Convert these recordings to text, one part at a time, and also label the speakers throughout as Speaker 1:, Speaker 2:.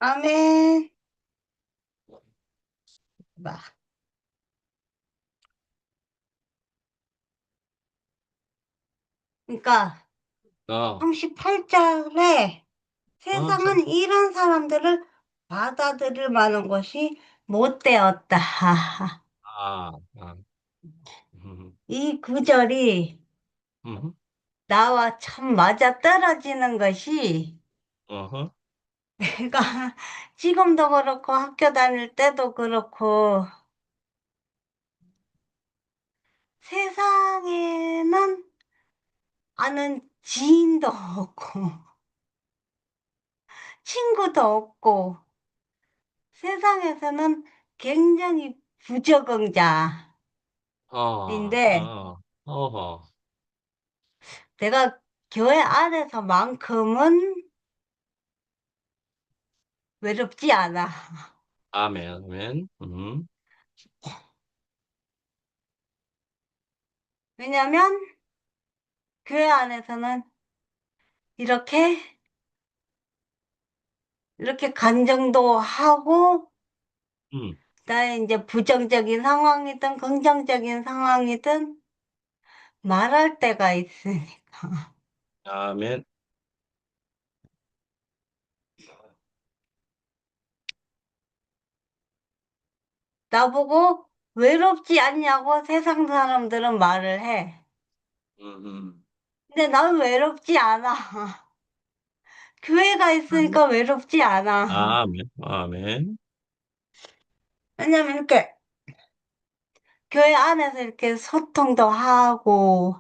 Speaker 1: 아멘. 봐. 그러니까
Speaker 2: 어,
Speaker 1: 38절에
Speaker 2: 참.
Speaker 1: 세상은 이런 사람들을 받아들일 만한 것이 못 되었다. 하하.
Speaker 2: 아, 아, 음,
Speaker 1: 이 구절이
Speaker 2: 음,
Speaker 1: 나와 참 맞아떨어지는 것이
Speaker 2: 어허,
Speaker 1: 내가 지금도 그렇고 학교 다닐 때도 그렇고 세상에는 아는 지인도 없고 친구도 없고 세상에서는 굉장히 부적응자인데
Speaker 2: 어허,
Speaker 1: 내가 교회 안에서만큼은 외롭지 않아.
Speaker 2: 아멘, 아멘,
Speaker 1: 왜냐면 교회 안에서는 이렇게 이렇게 간정도 하고
Speaker 2: 음,
Speaker 1: 나의 이제 부정적인 상황이든 긍정적인 상황이든 말할 때가 있으니까.
Speaker 2: 아멘,
Speaker 1: 나보고 외롭지 않냐고 세상 사람들은 말을 해.
Speaker 2: 음, 음.
Speaker 1: 근데 난 외롭지 않아. 교회가 있으니까 외롭지 않아.
Speaker 2: 아멘, 아멘,
Speaker 1: 왜냐면 이렇게 교회 안에서 이렇게 소통도 하고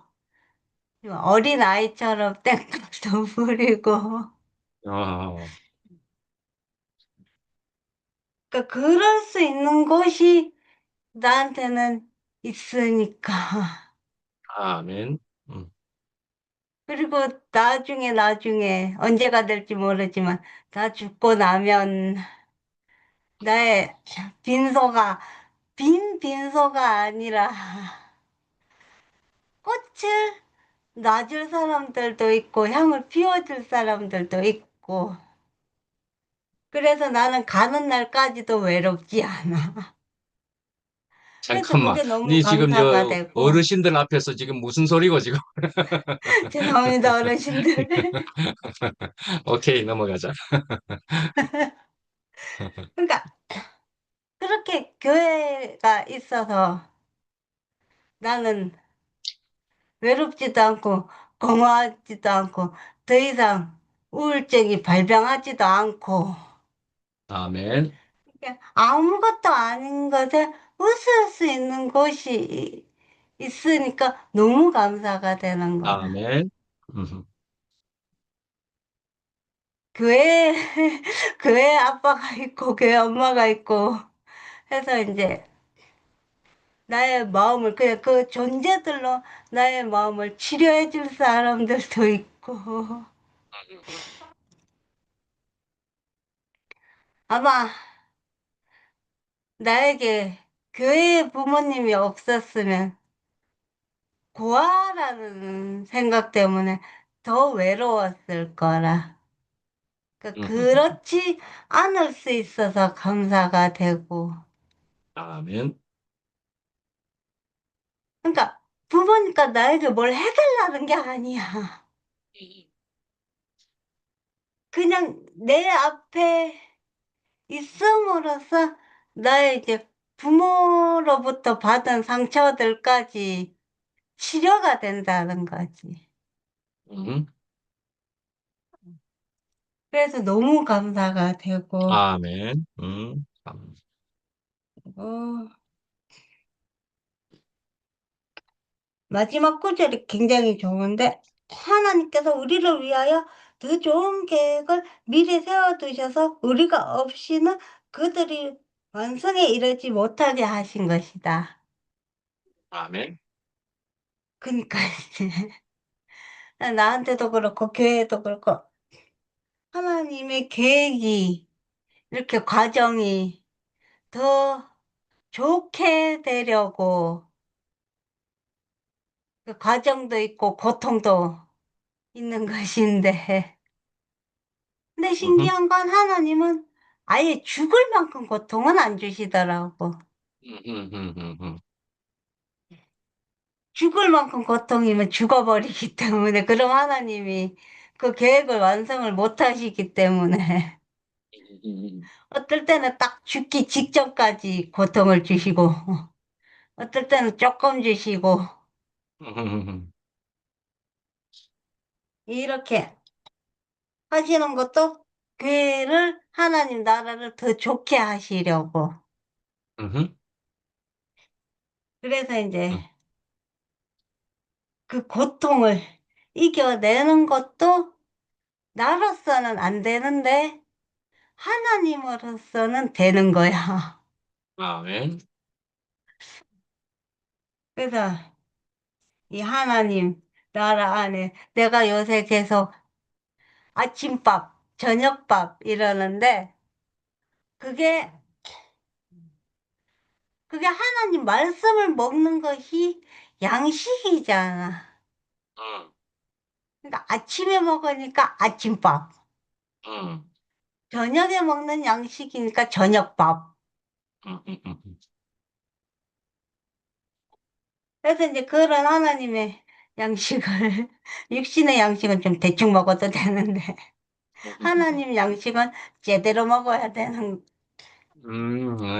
Speaker 1: 어린 아이처럼 땡깡도 부리고
Speaker 2: 어,
Speaker 1: 그러니까 그럴 수 있는 곳이 나한테는 있으니까.
Speaker 2: 아멘,
Speaker 1: 그리고 나중에 언제가 될지 모르지만 나 죽고 나면 나의 빈소가 빈소가 아니라 꽃을 놔줄 사람들도 있고 향을 피워줄 사람들도 있고 그래서 나는 가는 날까지도 외롭지 않아. 그래서
Speaker 2: 잠깐만.
Speaker 1: 그게 너무
Speaker 2: 니 지금
Speaker 1: 감사가
Speaker 2: 저
Speaker 1: 되고
Speaker 2: 어르신들 앞에서 지금 무슨 소리고 지금?
Speaker 1: 죄송합니다 어르신들.
Speaker 2: 오케이, 넘어가자.
Speaker 1: 그러니까 그렇게 교회가 있어서 나는 외롭지도 않고 공허하지도 않고 더 이상 우울증이 발병하지도 않고
Speaker 2: 아멘,
Speaker 1: 그냥 아무것도 아닌 것에 웃을 수 있는 곳이 있으니까 너무 감사가 되는 거야.
Speaker 2: 아멘,
Speaker 1: 교회, 교회 아빠가 있고, 교회 엄마가 있고, 해서 이제 나의 마음을, 그냥 그 존재들로 나의 마음을 치료해 줄 사람들도 있고. 아마 나에게 교회 부모님이 없었으면 고아라는 생각 때문에 더 외로웠을 거라. 그렇지 않을 수 있어서 감사가 되고.
Speaker 2: 아멘,
Speaker 1: 그러니까 부모니까 나에게 뭘 해달라는 게 아니야. 그냥 내 앞에 있음으로써 나의 이제 부모로부터 받은 상처들까지 치료가 된다는 거지.
Speaker 2: 음,
Speaker 1: 그래서 너무 감사가 되고,
Speaker 2: 아멘,
Speaker 1: 어, 마지막 구절이 굉장히 좋은데, 하나님께서 우리를 위하여 더 좋은 계획을 미리 세워두셔서 우리가 없이는 그들이 완성에 이르지 못하게 하신 것이다.
Speaker 2: 아멘,
Speaker 1: 그러니까 이제 나한테도 그렇고 교회도 그렇고 하나님의 계획이 이렇게 과정이 더 좋게 되려고 그 과정도 있고 고통도 있는 것인데 근데
Speaker 2: 음,
Speaker 1: 신기한 건 하나님은 아예 죽을 만큼 고통은 안 주시더라고.
Speaker 2: 음, 음, 음, 음.
Speaker 1: 죽을 만큼 고통이면 죽어버리기 때문에, 그럼 하나님이 그 계획을 완성을 못 하시기 때문에,
Speaker 2: 음.
Speaker 1: 어떨 때는 딱 죽기 직전까지 고통을 주시고, 어떨 때는 조금 주시고,
Speaker 2: 음.
Speaker 1: 이렇게 하시는 것도 교회를, 하나님 나라를 더 좋게 하시려고.
Speaker 2: 음.
Speaker 1: 그래서 이제
Speaker 2: 음.
Speaker 1: 그 고통을 이겨내는 것도 나로서는 안 되는데, 하나님으로서는 되는 거야.
Speaker 2: 아멘.
Speaker 1: 그래서 이 하나님 나라 안에 내가 요새 계속 아침밥, 저녁밥 이러는데 그게 그게 하나님 말씀을 먹는 것이 양식이잖아.
Speaker 2: 음.
Speaker 1: 그러니까 아침에 먹으니까 아침밥,
Speaker 2: 음.
Speaker 1: 저녁에 먹는 양식이니까 저녁밥.
Speaker 2: 음.
Speaker 1: 그래서 이제 그런 하나님의 양식을 육신의 양식은 좀 대충 먹어도 되는데 하나님 양식은 제대로 먹어야 되는.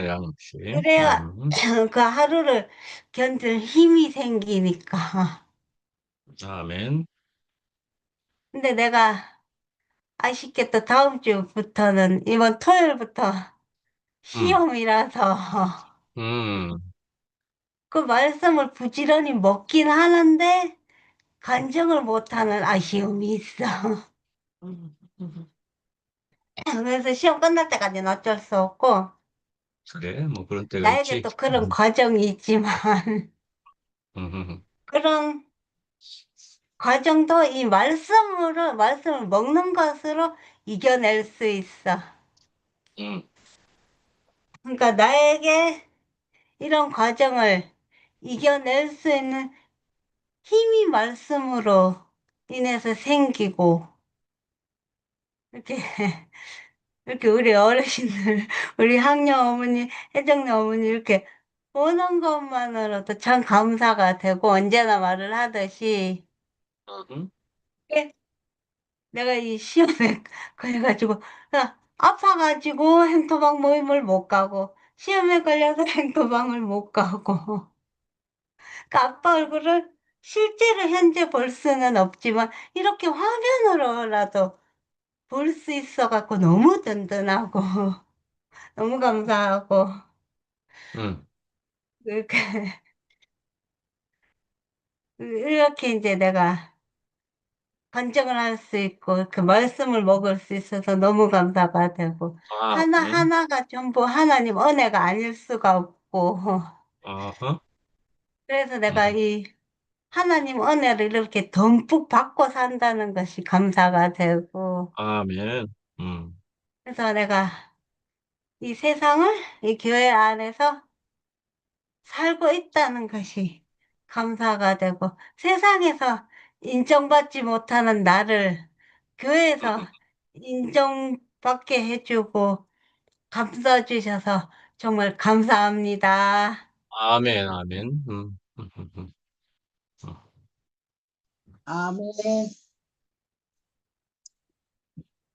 Speaker 2: 양식.
Speaker 1: 그래야 그 하루를 견딜 힘이 생기니까.
Speaker 2: 아멘.
Speaker 1: 근데 내가 아쉽게 또 다음 주부터는 이번 토요일부터
Speaker 2: 음.
Speaker 1: 시험이라서
Speaker 2: 음.
Speaker 1: 그 말씀을 부지런히 먹긴 하는데 간증을 못하는 아쉬움이 있어.
Speaker 2: 음.
Speaker 1: 그래서 시험 끝날 때까지는 어쩔 수 없고
Speaker 2: 그래, 뭐 그런 때가
Speaker 1: 나에게
Speaker 2: 있지.
Speaker 1: 또 그런 과정이 있지만
Speaker 2: 음.
Speaker 1: 그런 과정도 이 말씀을 먹는 것으로 이겨낼 수 있어.
Speaker 2: 음.
Speaker 1: 그러니까 나에게 이런 과정을 이겨낼 수 있는 힘이 말씀으로 인해서 생기고, 이렇게, 이렇게 우리 어르신들, 우리 학녀 어머니, 혜정네 어머니 이렇게 보는 것만으로도 참 감사가 되고, 언제나 말을 하듯이,
Speaker 2: 음.
Speaker 1: 예, 내가 이 시험에 걸려가지고, 아파가지고 행토방 모임을 못 가고, 시험에 걸려서 행토방을 못 가고, 그 아빠 얼굴을 실제로 현재 볼 수는 없지만 이렇게 화면으로라도 볼 수 있어갖고 너무 든든하고 너무 감사하고
Speaker 2: 음.
Speaker 1: 이렇게 이렇게 이제 내가 간증을 할 수 있고 그 말씀을 먹을 수 있어서 너무 감사가 되고
Speaker 2: 아멘.
Speaker 1: 하나하나가 전부 하나님 은혜가 아닐 수가 없고
Speaker 2: 어허.
Speaker 1: 그래서 내가
Speaker 2: 음.
Speaker 1: 이 하나님 은혜를 이렇게 듬뿍 받고 산다는 것이 감사가 되고
Speaker 2: 아멘. 음.
Speaker 1: 그래서 내가 이 세상을 이 교회 안에서 살고 있다는 것이 감사가 되고 세상에서 인정받지 못하는 나를 교회에서 인정받게 해주고 감싸주셔서 정말 감사합니다.
Speaker 2: 아멘. 아멘. 음.
Speaker 3: 아멘.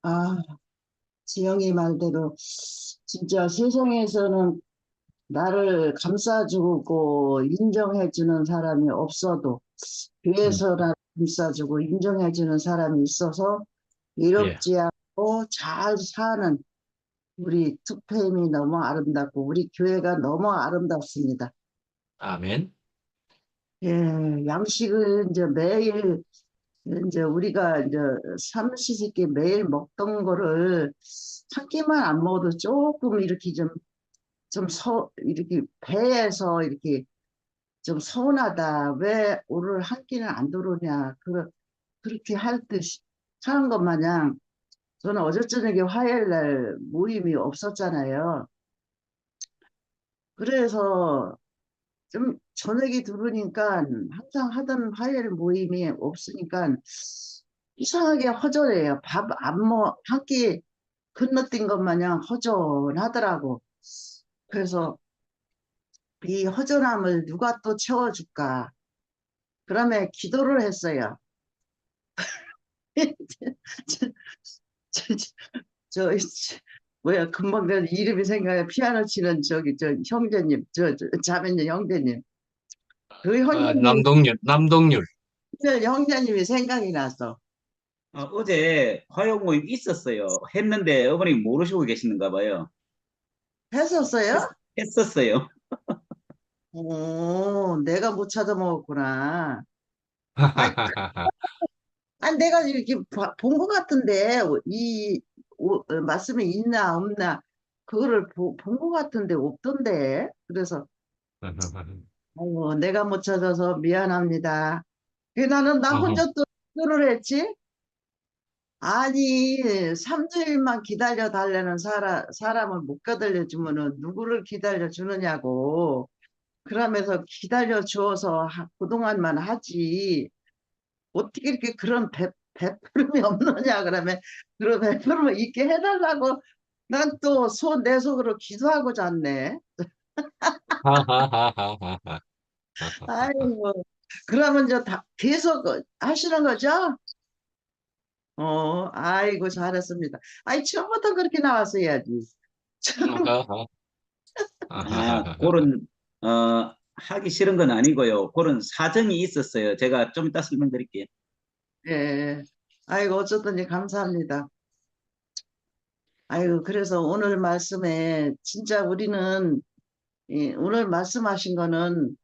Speaker 3: 아, 지영이 말대로 진짜 세상에서는 나를 감싸주고 인정해주는 사람이 없어도
Speaker 2: 음.
Speaker 3: 교회에서 나를 감싸주고 인정해주는 사람이 있어서
Speaker 2: 예.
Speaker 3: 외롭지 않고 잘 사는 우리 투팸이 너무 아름답고 우리 교회가 너무 아름답습니다.
Speaker 2: 아멘.
Speaker 3: 예, 양식을 이제 매일 이제 우리가 이제 삼시세끼 매일 먹던 거를 한 끼만 안 먹어도 조금 이렇게 이렇게 배에서 이렇게 좀 서운하다. 왜 오늘 한 끼는 안 들어오냐. 그렇게 할 듯 하는 것 마냥 저는 어제 저녁에 화요일 날 모임이 없었잖아요. 그래서 좀 저녁에 들으니까 항상 하던 화요일 모임이 없으니까 이상하게 허전해요. 밥 안 먹, 한 끼 건너뛴 것 마냥 허전하더라고. 그래서 이 허전함을 누가 또 채워줄까? 그러면 기도를 했어요. 저, 저, 저, 뭐야, 금방 내 이름이 생각해. 피아노 치는 저 형제님, 자매님 형제님. 그 형제님,
Speaker 2: 남동률.
Speaker 3: 형제님이 생각이 나서.
Speaker 4: 어제 화요 모임 있었어요. 했는데 어머니 모르시고 계시는가 봐요.
Speaker 3: 했었어요?
Speaker 4: 했었어요.
Speaker 3: 오, 내가 못 찾아 먹었구나. 아, 내가 이렇게 본 것 같은데, 말씀이 있나, 없나, 그거를 본 것 같은데, 없던데. 그래서, 내가 못 찾아서 미안합니다. 나는 나 혼자 또 기도를 했지? 아니, 3주일만 기다려 달라는 사람을 못 기다려 주면은 누구를 기다려 주느냐고. 그러면서 기다려 주어서 그동안만 하지. 어떻게 이렇게 그런 베풀음이 없느냐 그러면 그런 베풀음을 있게 해달라고 난 또 내 속으로 기도하고 잤네. 아이고 그러면 이제 다 계속 하시는 거죠? 아이고 잘했습니다. 아이 처음부터 그렇게 나왔어야지.
Speaker 4: 그런, 하기 싫은 건 아니고요. 그런 사정이 있었어요. 제가 좀 이따 설명드릴게요.
Speaker 3: 예. 아이고 어쨌든지 감사합니다. 아이고 그래서 오늘 말씀에 진짜 우리는 오늘 말씀하신 거는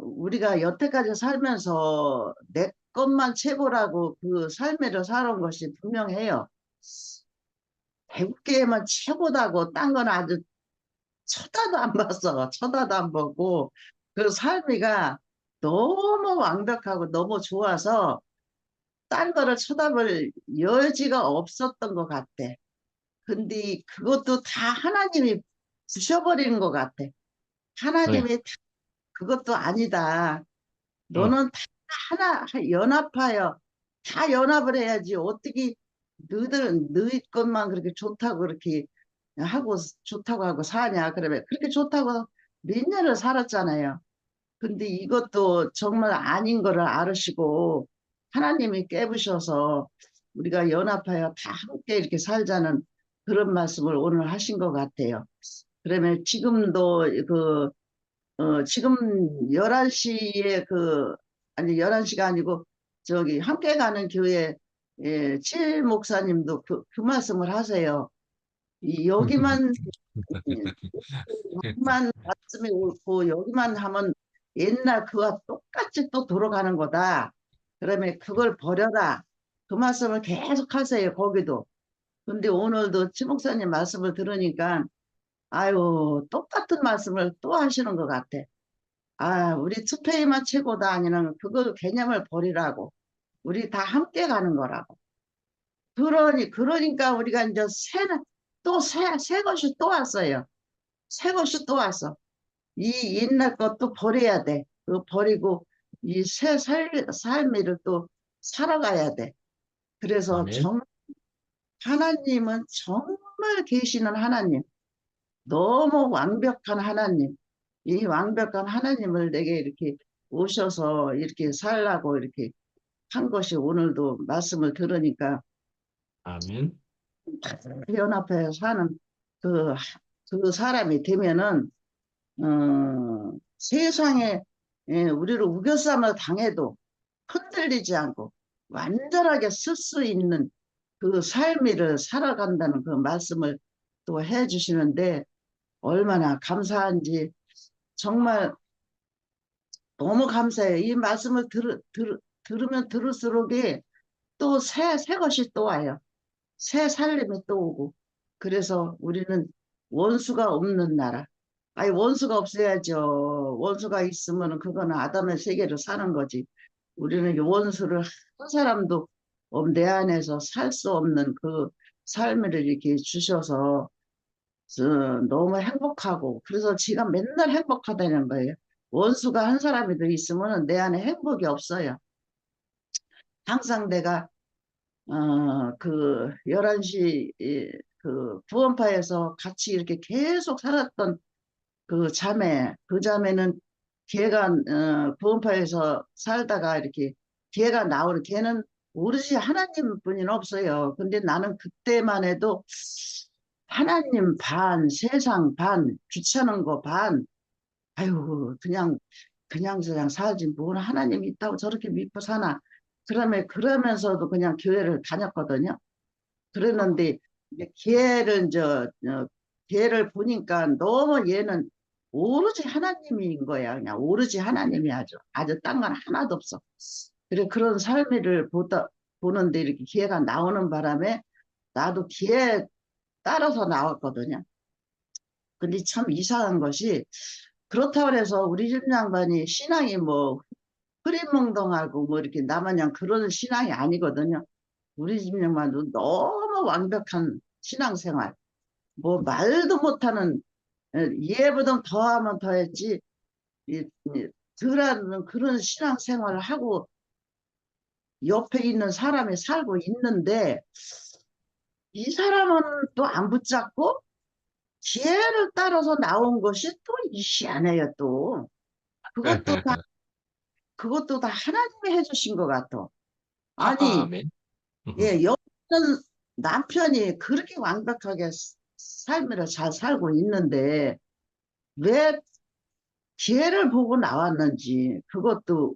Speaker 3: 우리가 여태까지 살면서 내 것만 최고라고 그 삶을 살아온 것이 분명해요. 배국계만 최고다고 딴 건 아주 쳐다도 안 봤어. 쳐다도 안 보고 그 삶이가 너무 완벽하고 너무 좋아서 딴 거를 쳐다볼 여지가 없었던 것 같아. 근데 그것도 다 하나님이 부셔버리는 것 같아.
Speaker 2: 네.
Speaker 3: 하나님이 그것도 아니다.
Speaker 2: 응.
Speaker 3: 너는 다 하나 연합하여 다 연합을 해야지. 어떻게 너희 것만 그렇게 좋다고 그렇게 하고 좋다고 하고 사냐. 그러면 그렇게 좋다고 몇 년을 살았잖아요. 근데 이것도 정말 아닌 거를 알으시고 하나님이 깨부셔서 우리가 연합하여 다 함께 이렇게 살자는 그런 말씀을 오늘 하신 것 같아요. 그러면 지금도 지금 11시에 아니, 11시가 아니고, 저기, 함께 가는 교회, 칠 목사님도 그 말씀을 하세요. 여기만 말씀이 옳고, 여기만 하면 옛날 그와 똑같이 또 돌아가는 거다. 그러면 그걸 버려라. 그 말씀을 계속 하세요, 거기도. 근데 오늘도 치 목사님 말씀을 들으니까, 아유, 똑같은 말씀을 또 하시는 것 같아. 우리 투페이만 최고다 아니면 그거 개념을 버리라고. 우리 다 함께 가는 거라고. 그러니까 우리가 이제 새 것이 또 왔어요. 새 것이 또 왔어. 이 옛날 것도 버려야 돼. 그 버리고 이 새 삶을 또 살아가야 돼. 그래서
Speaker 2: 아멘.
Speaker 3: 하나님은 정말 계시는 하나님. 너무 완벽한 하나님. 이 완벽한 하나님을 내게 이렇게 오셔서 이렇게 살라고 이렇게 한 것이 오늘도 말씀을 들으니까
Speaker 2: 아멘.
Speaker 3: 연합해서 사는 그, 그 사람이 되면은, 세상에 우리를 우겨쌈을 당해도 흔들리지 않고 완전하게 쓸 수 있는 그 삶을 살아간다는 그 말씀을 또 해 주시는데 얼마나 감사한지 정말 너무 감사해요. 이 말씀을 들으면 들을수록 또 새 것이 또 와요. 새 살림이 또 오고. 그래서 우리는 원수가 없는 나라. 아니, 원수가 없어야죠. 원수가 있으면 그거는 아담의 세계로 사는 거지. 우리는 이 원수를 한 사람도 내 안에서 살 수 없는 그 삶을 이렇게 주셔서 너무 행복하고 그래서 지가 맨날 행복하다는 거예요. 원수가 한 사람이 더 있으면 내 안에 행복이 없어요. 항상 내가 그 11시 그 구원파에서 같이 이렇게 계속 살았던 그 자매는 걔가 구원파에서 살다가 이렇게 걔가 나오는 걔는 오로지 하나님 뿐인 없어요. 근데 나는 그때만 해도 하나님 반, 세상 반, 귀찮은 거 반, 아유, 그냥 살지. 뭘 하나님이 있다고 저렇게 믿고 사나. 그러면서도 그냥 교회를 다녔거든요. 그랬는데, 이제 걔를 보니까 너무 얘는 오로지 하나님인 거야. 그냥 오로지 하나님이 아주 딴 건 하나도 없어. 그래, 그런 삶을 보는데 이렇게 기회가 나오는 바람에 나도 기회 따라서 나왔거든요. 근데 참 이상한 것이 그렇다고 해서 우리 집 양반이 신앙이 뭐 흐리멍덩하고 뭐 이렇게 나마냥 그런 신앙이 아니거든요. 우리 집 양반도 너무 완벽한 신앙생활. 뭐 말도 못하는 얘보다 더하면 더했지 덜하는 그런 신앙생활을 하고 옆에 있는 사람이 살고 있는데 이 사람은 또 안 붙잡고 지혜를 따라서 나온 것이 또 희한해요 또. 그것도 다 그것도 다 하나님이 해주신 것 같아. 아니,
Speaker 2: 아멘.
Speaker 3: 여기는 남편이 그렇게 완벽하게 삶을 잘 살고 있는데 왜 기회를 보고 나왔는지 그것도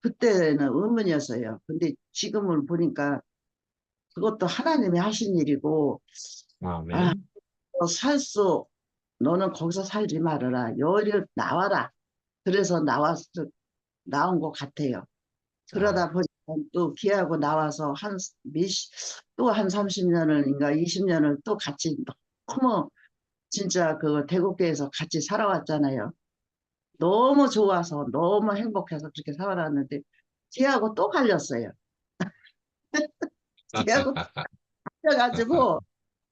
Speaker 3: 그때는 의문이었어요. 근데 지금은 보니까 그것도 하나님이 하신 일이고 아,
Speaker 2: 아멘.
Speaker 3: 너는 거기서 살지 말아라. 여기 나와라. 그래서 나온 것 같아요.
Speaker 2: 아,
Speaker 3: 그러다 보니까 또 기하고 나와서 또 한 30년을인가 20년을 또 같이 너무 진짜 그 대구교에서 같이 살아왔잖아요. 너무 좋아서 너무 행복해서 그렇게 살아왔는데 기하고 또 갈렸어요. 기하고 갈려가지고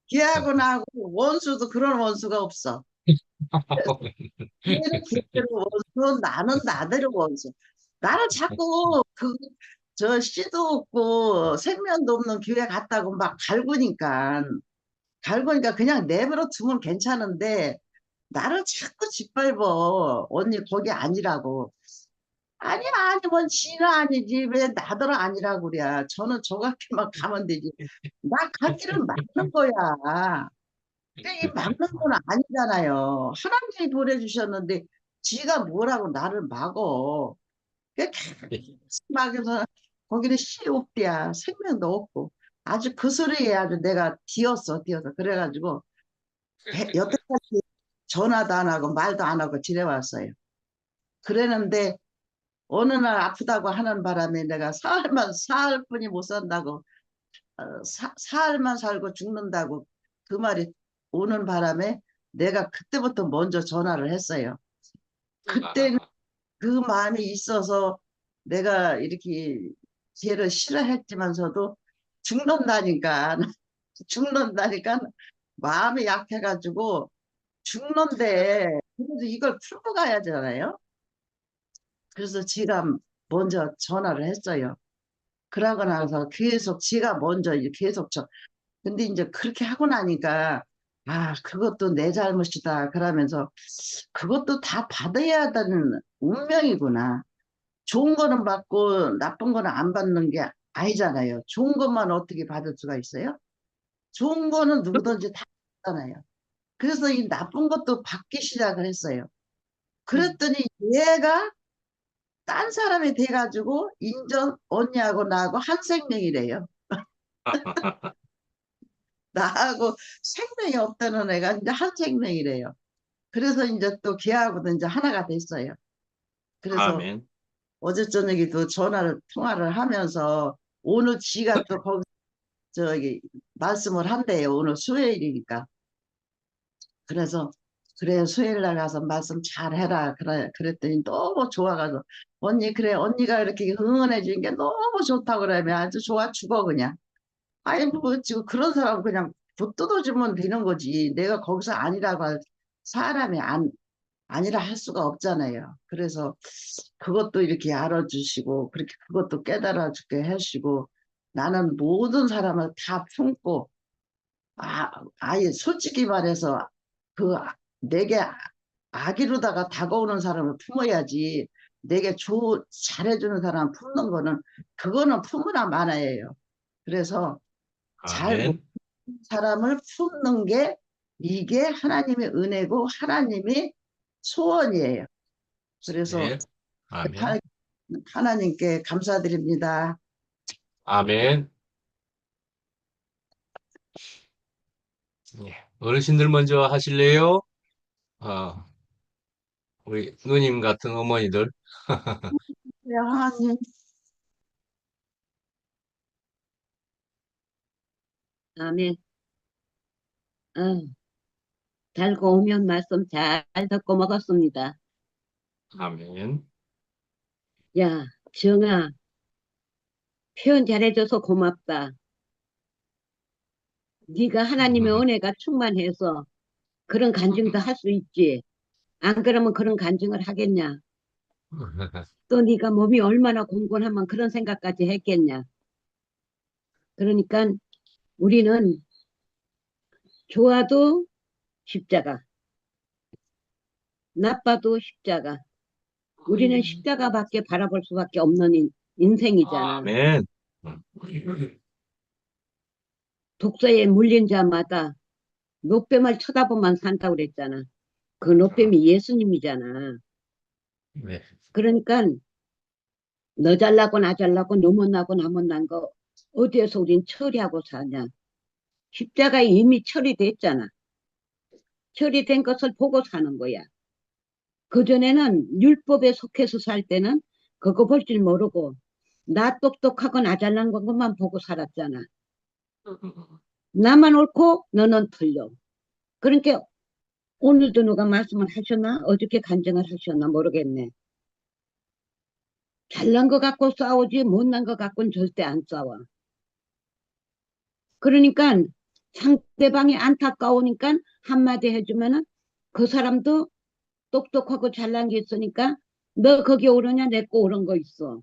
Speaker 3: 기하고 나하고 원수도 그런 원수가 없어. 걔는 걔대로 원수, 나는 나대로 원수. 나를 자꾸 저 씨도 없고 생명도 없는 교회 갔다고 막 갈구니까 그냥 내버려 두면 괜찮은데 나를 자꾸 짓밟어. 언니 거기 아니라고. 아니야, 아니, 뭔 지는 아니지. 왜 나더러 아니라고 그래. 저는 저 같게만 가면 되지. 나 갈 길을 막는 거야. 이 막는 건 아니잖아요. 하나님이 보내주셨는데 지가 뭐라고 나를 막어. 막에서 거기는 씨 없대야. 생명도 없고. 아주 그 소리에 아주 내가 뛰었어. 그래가지고 여태까지 전화도 안 하고 말도 안 하고 지내왔어요. 그랬는데 어느 날 아프다고 하는 바람에 내가 사흘뿐이 못 산다고 사흘만 살고 죽는다고 그 말이 오는 바람에 내가 그때부터 먼저 전화를 했어요. 그때는 그 마음이 있어서 내가 이렇게 걔를 싫어했지만서도 죽는다니까 죽는다니까 마음이 약해가지고 죽는데 그래도 이걸 풀고 가야잖아요. 그래서 지가 먼저 전화를 했어요. 그러고 나서 계속 지가 먼저 이제 계속 근데 이제 그렇게 하고 나니까 아 그것도 내 잘못이다 그러면서 그것도 다 받아야 하는 운명이구나. 좋은 거는 받고 나쁜 거는 안 받는 게 아니잖아요. 좋은 것만 어떻게 받을 수가 있어요? 좋은 거는 누구든지 다 받잖아요. 그래서 이 나쁜 것도 받기 시작을 했어요. 그랬더니 얘가 딴 사람이 돼가지고 인전 언니하고 나하고 한 생명이래요. 나하고 생명이 없다는 애가 이제 한 생명이래요. 그래서 이제 또 걔하고도 이제 하나가 됐어요. 그래서
Speaker 2: 아멘.
Speaker 3: 어제 저녁에도 통화를 하면서 오늘 지가 또 거기 저기 말씀을 한대요. 오늘 수요일이니까. 그래서 그래 수요일 날 가서 말씀 잘 해라. 그랬더니 너무 좋아가서 언니 그래 언니가 이렇게 응원해 주는 게 너무 좋다고 그러면 아주 좋아 죽어 그냥. 아니 뭐 지금 그런 사람 그냥 붙들어주면 되는 거지. 내가 거기서 아니라고 할 사람이 아니라 할 수가 없잖아요. 그래서 그것도 이렇게 알아주시고 그렇게 그것도 깨달아 주게 하시고 나는 모든 사람을 다 품고, 아예 솔직히 말해서 그 내게 악이로다가 다가오는 사람을 품어야지. 내게 잘해주는 사람 품는 거는, 그거는 품으나 마나예요. 그래서 잘 모르는
Speaker 2: 아멘.
Speaker 3: 사람을 품는 게, 이게 하나님의 은혜고 하나님의 소원이에요. 그래서
Speaker 2: 네. 아멘.
Speaker 3: 하나님께 감사드립니다.
Speaker 2: 아멘. 예. 어르신들 먼저 하실래요? 어, 우리 누님 같은 어머니들.
Speaker 3: 네, 하나님.
Speaker 5: 아멘. 아, 달고 오면 말씀 잘 듣고 먹었습니다.
Speaker 2: 아멘.
Speaker 5: 야, 정아, 표현 잘해줘서 고맙다. 네가 하나님의 은혜가 충만해서 그런 간증도 할 수 있지. 안 그러면 그런 간증을 하겠냐? 또 네가 몸이 얼마나 공곤하면 그런 생각까지 했겠냐? 그러니까 우리는 좋아도 십자가, 나빠도 십자가. 우리는 십자가밖에 바라볼 수밖에 없는 인생이잖아.
Speaker 2: 아멘.
Speaker 5: 독서에 물린 자마다 노뱀을 쳐다보면 산다고 그랬잖아. 그 노뱀이 예수님이잖아.
Speaker 2: 네.
Speaker 5: 그러니까 너 잘나고 나 잘나고 너 못나고 나 못난 거 어디에서 우린 처리하고 사냐. 십자가에 이미 처리됐잖아. 처리된 것을 보고 사는 거야. 그전에는 율법에 속해서 살 때는 그거 볼 줄 모르고 나 똑똑하고 나 잘난 것만 보고 살았잖아. 나만 옳고 너는 틀려. 그러니까 오늘도 누가 말씀을 하셨나? 어저께 간증을 하셨나? 모르겠네. 잘난 것 갖고 싸우지 못난 것 갖고는 절대 안 싸워. 그러니까 상대방이 안타까우니까 한마디 해주면은 그 사람도 똑똑하고 잘난 게 있으니까 너 거기 오르냐 내 거 오른 거 있어.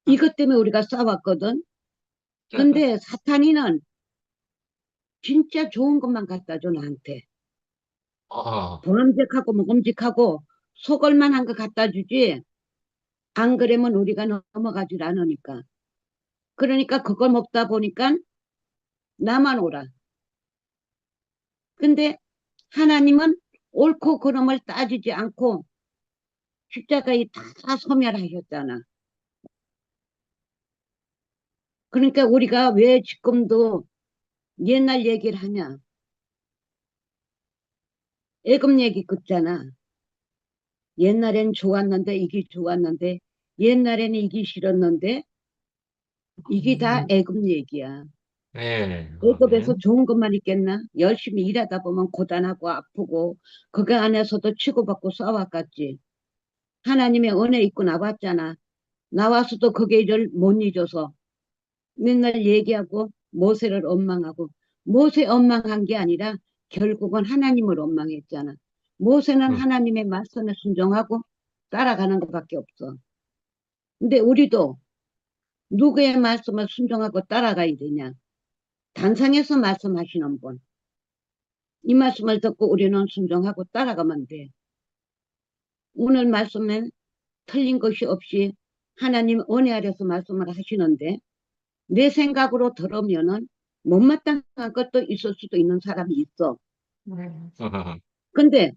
Speaker 5: 이것 때문에 우리가 싸웠거든. 근데 사탄이는 진짜 좋은 것만 갖다 줘 나한테.
Speaker 2: 아,
Speaker 5: 보람직하고 먹음직하고 속을만한 거 갖다 주지. 안 그러면 우리가 넘어가질 않으니까. 그러니까 그걸 먹다 보니까 나만 오라. 근데 하나님은 옳고 그름을 따지지 않고 십자가에 다 소멸하셨잖아. 그러니까 우리가 왜 지금도 옛날 얘기를 하냐. 애굽 얘기 끝잖아. 옛날엔 좋았는데 이게 좋았는데 옛날에는 이게 싫었는데 이게 다 애굽 얘기야.
Speaker 2: 네.
Speaker 5: 애굽에서
Speaker 2: 아멘.
Speaker 5: 좋은 것만 있겠나? 열심히 일하다 보면 고단하고 아프고 그거 안에서도 치고받고 싸웠겠지. 하나님의 은혜 있고 나왔잖아. 나와서도 그게 일을 못 잊어서 맨날 얘기하고 모세를 원망하고 모세 원망한 게 아니라 결국은 하나님을 원망했잖아. 모세는
Speaker 2: 음,
Speaker 5: 하나님의 말씀에 순종하고 따라가는 것밖에 없어. 근데 우리도 누구의 말씀을 순종하고 따라가야 되냐? 단상에서 말씀하시는 분. 이 말씀을 듣고 우리는 순종하고 따라가면 돼. 오늘 말씀에 틀린 것이 없이 하나님 은혜 아래서 말씀을 하시는데 내 생각으로 들으면은 못마땅한 것도 있을 수도 있는 사람이 있어. 근데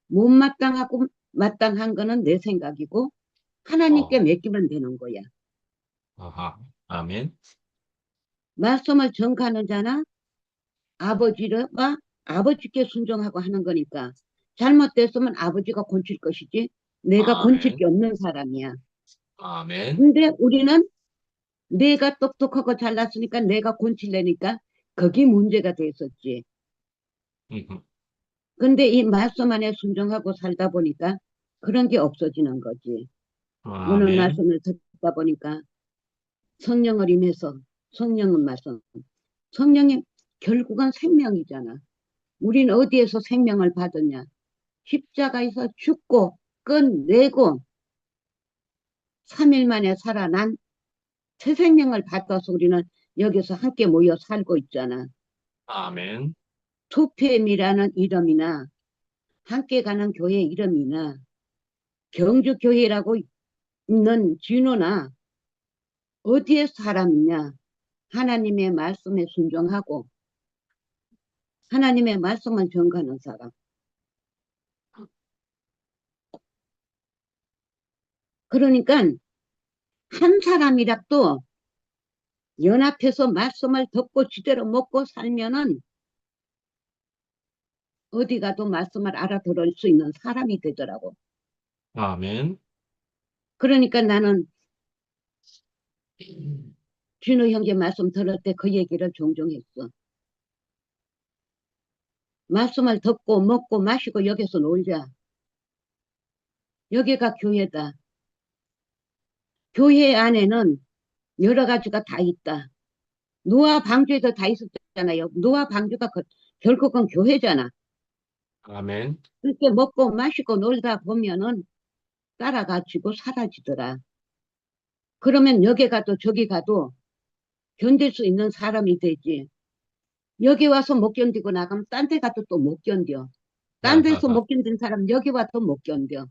Speaker 5: 못마땅하고 마땅한 거는 내 생각이고 하나님께
Speaker 2: 어,
Speaker 5: 맡기면 되는 거야.
Speaker 2: 아하. 아멘.
Speaker 5: 말씀을 전가하는 자나 아버지가 아버지께 순종하고 하는 거니까 잘못됐으면 아버지가 곤칠 것이지 내가 곤칠
Speaker 2: 아멘.
Speaker 5: 게 없는 사람이야.
Speaker 2: 아멘.
Speaker 5: 근데 우리는 내가 똑똑하고 잘났으니까 내가 곤칠래니까 그게 문제가 됐었지.
Speaker 2: 음,
Speaker 5: 근데 이 말씀 안에 순종하고 살다 보니까 그런 게 없어지는 거지. 오늘
Speaker 2: 아멘.
Speaker 5: 말씀을 듣다 보니까 성령을 임해서 성령은 말씀. 성령이 결국은 생명이잖아. 우리는 어디에서 생명을 받았냐? 십자가에서 죽고 끝내고 3일 만에 살아난 새 생명을 받아서 우리는 여기서 함께 모여 살고 있잖아.
Speaker 2: 아멘.
Speaker 5: 투팸이라는 이름이나 함께 가는 교회 이름이나 경주교회라고 있는 진호나 어디에 사람이냐? 하나님의 말씀에 순종하고 하나님의 말씀을 전가하는 사람. 그러니까 한 사람이라도 연합해서 말씀을 듣고 지대로 먹고 살면은 어디 가도 말씀을 알아들을 수 있는 사람이 되더라고.
Speaker 2: 아멘.
Speaker 5: 그러니까 나는 진호 형제 말씀 들을 때 그 얘기를 종종 했어. 말씀을 듣고 먹고 마시고 여기서 놀자. 여기가 교회다. 교회 안에는 여러 가지가 다 있다. 노아 방주에도 다 있었잖아요. 노아 방주가 결국은 교회잖아.
Speaker 2: 아멘.
Speaker 5: 그렇게 먹고 마시고 놀다 보면은 따라가지고 사라지더라. 그러면 여기 가도 저기 가도 견딜 수 있는 사람이 되지. 여기 와서 못 견디고 나가면 딴 데 가도 또 못 견뎌. 딴 데서 못 견딘 사람 여기 와도 못 견뎌.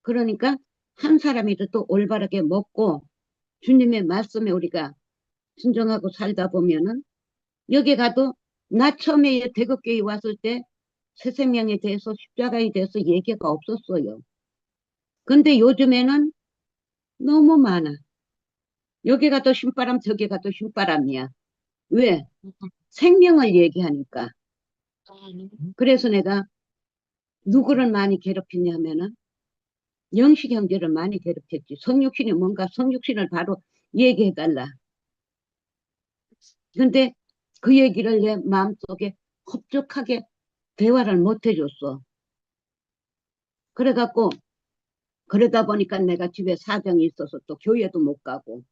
Speaker 5: 그러니까 한 사람이라도 또 올바르게 먹고 주님의 말씀에 우리가 순종하고 살다 보면은 여기 가도 나 처음에 대국교회 왔을 때 새생명에 대해서 십자가에 대해서 얘기가 없었어요. 근데 요즘에는 너무 많아. 여기 가도 신바람 저기 가도 신바람이야. 왜? 생명을 얘기하니까. 그래서 내가 누구를 많이 괴롭히냐면은 영식 형제를 많이 괴롭혔지. 성육신이 뭔가 성육신을 바로 얘기해달라. 근데 그 얘기를 내 마음속에 흡족하게 대화를 못 해줬어. 그래갖고 그러다 보니까 내가 집에 사정이 있어서 또 교회도 못 가고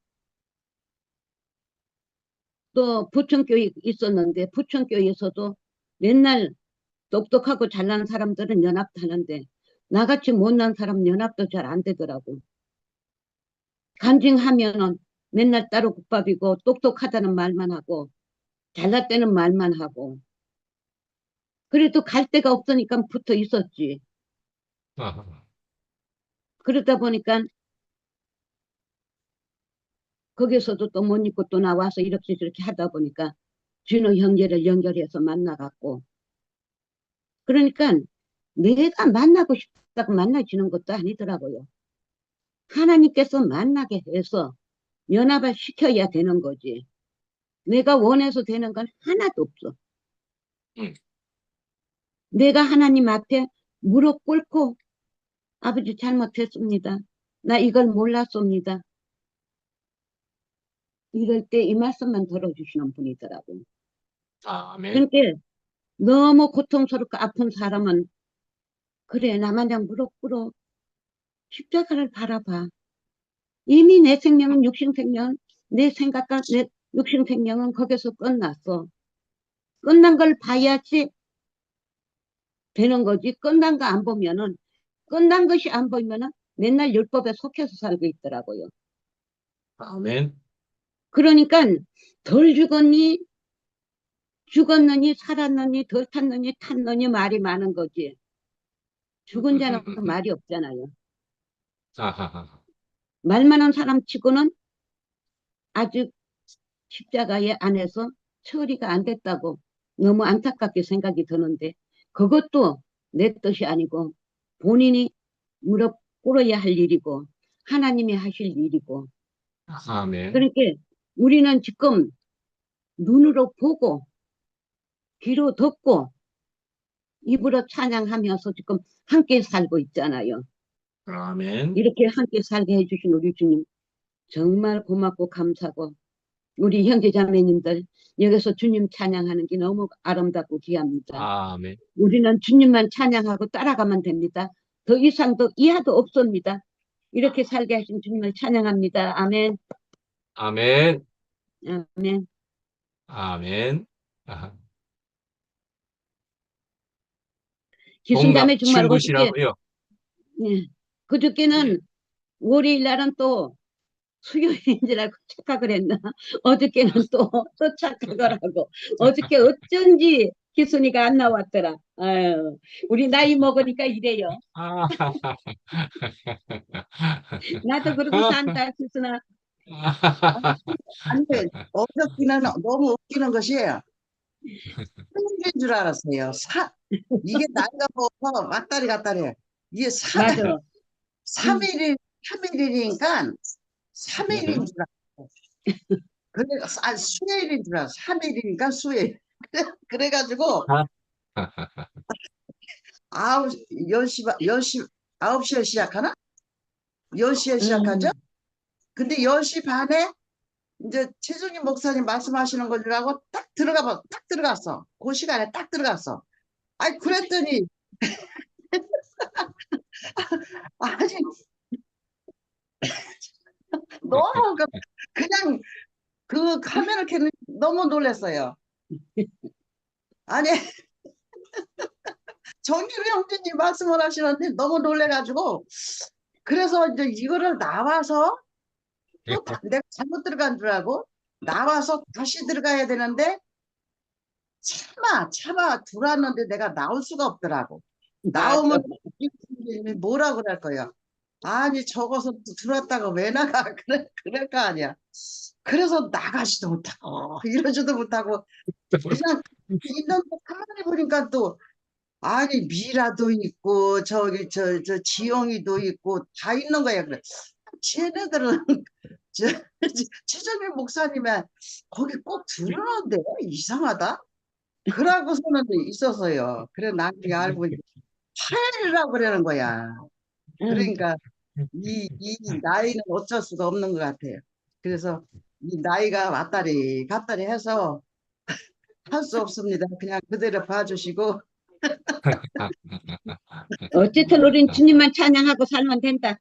Speaker 5: 또 부천교회 있었는데 부천교회에서도 맨날 똑똑하고 잘난 사람들은 연합하는데 나같이 못난 사람 연합도 잘 안 되더라고. 간증하면은 맨날 따로 국밥이고 똑똑하다는 말만 하고 잘났다는 말만 하고 그래도 갈 데가 없으니까 붙어 있었지.
Speaker 2: 아하.
Speaker 5: 그러다 보니까 거기서도 또 못 입고 또 나와서 이렇게 저렇게 하다 보니까 진호 형제를 연결해서 만나갖고 그러니까 내가 만나고 싶다고 만나지는 것도 아니더라고요. 하나님께서 만나게 해서 연합을 시켜야 되는 거지. 내가 원해서 되는 건 하나도 없어.
Speaker 2: 음.
Speaker 5: 내가 하나님 앞에 무릎 꿇고 아버지 잘못했습니다. 나 이걸 몰랐습니다. 이럴 때 이 말씀만 들어주시는 분이더라고.
Speaker 2: 아멘.
Speaker 5: 그러니까 너무 고통스럽고 아픈 사람은 그래 나마냥 무릎 꿇어 십자가를 바라봐. 이미 내 생명은 육신생명 내 생각과 내 육신생명은 거기서 끝났어. 끝난 걸 봐야지 되는 거지. 끝난 거 안 보면은 끝난 것이 안 보이면은 맨날 율법에 속해서 살고 있더라고요.
Speaker 2: 아멘.
Speaker 5: 그러니까 덜 죽었니 죽었느니 살았느니 덜 탔느니 탔느니 말이 많은 거지. 죽은 자는 말이 없잖아요.
Speaker 2: 아하하.
Speaker 5: 말 많은 사람 치고는 아직 십자가에 안에서 처리가 안 됐다고 너무 안타깝게 생각이 드는데 그것도 내 뜻이 아니고 본인이 무릎 꿇어야 할 일이고 하나님이 하실 일이고
Speaker 2: 아멘.
Speaker 5: 그러니까 우리는 지금 눈으로 보고 귀로 듣고 입으로 찬양하면서 지금 함께 살고 있잖아요.
Speaker 2: 아멘.
Speaker 5: 이렇게 함께 살게 해주신 우리 주님 정말 고맙고 감사하고 우리 형제자매님들 여기서 주님 찬양하는 게 너무 아름답고 귀합니다.
Speaker 2: 아멘.
Speaker 5: 우리는 주님만 찬양하고 따라가면 됩니다. 더 이상도 이하도 없습니다. 이렇게 살게 하신 주님을 찬양합니다. 아멘.
Speaker 2: 아멘.
Speaker 5: 아멘.
Speaker 2: 아멘. 아하.
Speaker 5: 기순자매
Speaker 2: 동갑
Speaker 5: 정말 어저께
Speaker 2: 친구시라고요?
Speaker 5: 예,
Speaker 2: 예.
Speaker 5: 그저께는 월요일 날은 또 수요일인 줄 알고 착각을 했나? 어저께는 또 착각을 하고, 어저께 어쩐지 기순이가 안 나왔더라. 아유, 우리 나이 먹으니까 이래요.
Speaker 2: 아,
Speaker 5: 나도 그러고 산다, 기순아.
Speaker 3: 아니, 어저께는 너무 웃기는 것이 생일인 줄 알았어요. 이게 나이가 먹어서 왔다리 갔다리 해. 이게
Speaker 5: 맞아.
Speaker 3: 3일이, 3일이니까 3일인 줄 알았어. 그래, 수요일인 줄 알았어. 3일이니까 수요일. 그래가지고, 아홉, 10시, 10시, 9시에 시작하나? 10시에 시작하죠?
Speaker 5: 음,
Speaker 3: 근데 10시 반에 이제 최종님 목사님 말씀하시는 걸 줄 알고 딱 들어갔어. 그 시간에 딱 들어갔어. 아니, 그랬더니, 아니, 너무 그냥 그 카메라 켜는 너무 놀랐어요. 아니, 정규리 형제님 말씀을 하시는데 너무 놀래가지고, 그래서 이제 이거를 나와서 내가 잘못 들어간 줄 알고, 나와서 다시 들어가야 되는데, 차마 들어왔는데 내가 나올 수가 없더라고.
Speaker 5: 맞아.
Speaker 3: 나오면 뭐라 그럴 거야. 아니, 저것은 들어왔다가 왜 나가? 그럴 거 아니야. 그래서 나가지도 못하고, 이러지도 못하고, 그냥 있는데 가만히 보니까 또, 아니, 미라도 있고, 저 지영이도 있고, 다 있는 거야. 그래. 쟤네들은, 저, 최정일 목사님의 거기 꼭 들어오는데, 이상하다? 그러고서는 있었어요. 그래, 나중에 알고, 파일이라고 그러는 거야.
Speaker 5: 응.
Speaker 3: 그러니까, 이 나이는 어쩔 수가 없는 것 같아요. 그래서, 이 나이가 왔다리 갔다리 해서 할 수 없습니다. 그냥 그대로 봐주시고,
Speaker 5: 어쨌든 우린 주님만 찬양하고 살면 된다.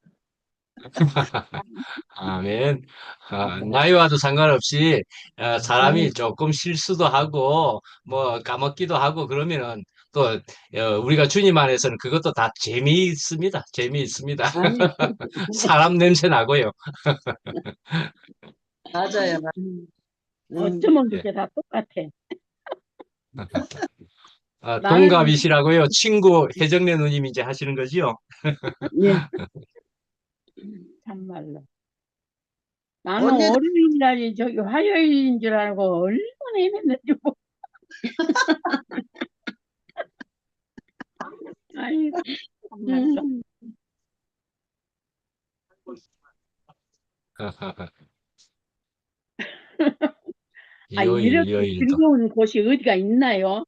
Speaker 2: 아멘. 나이와도 상관없이 사람이
Speaker 5: 응.
Speaker 2: 조금 실수도 하고 뭐 까먹기도 하고 그러면은 또 우리가 주님 안에서는 그것도 다 재미있습니다. 재미있습니다.
Speaker 5: 아니,
Speaker 2: 사람 냄새 나고요.
Speaker 3: 맞아요.
Speaker 5: 응.
Speaker 3: 음,
Speaker 5: 어쩌면
Speaker 2: 예.
Speaker 5: 그게 다 똑같아. 나는,
Speaker 2: 동갑이시라고요. 친구 혜정래 누님이 이제 하시는 거지요?
Speaker 5: 예, 참말로. 나는
Speaker 3: 언니도
Speaker 5: 월요일 날이 저기 화요일인 줄 알고 얼마나 헤맸는지 뭐. 아이, 참말로. 아,
Speaker 2: 요일,
Speaker 5: 이렇게
Speaker 2: 요일도.
Speaker 5: 즐거운 곳이 어디가 있나요?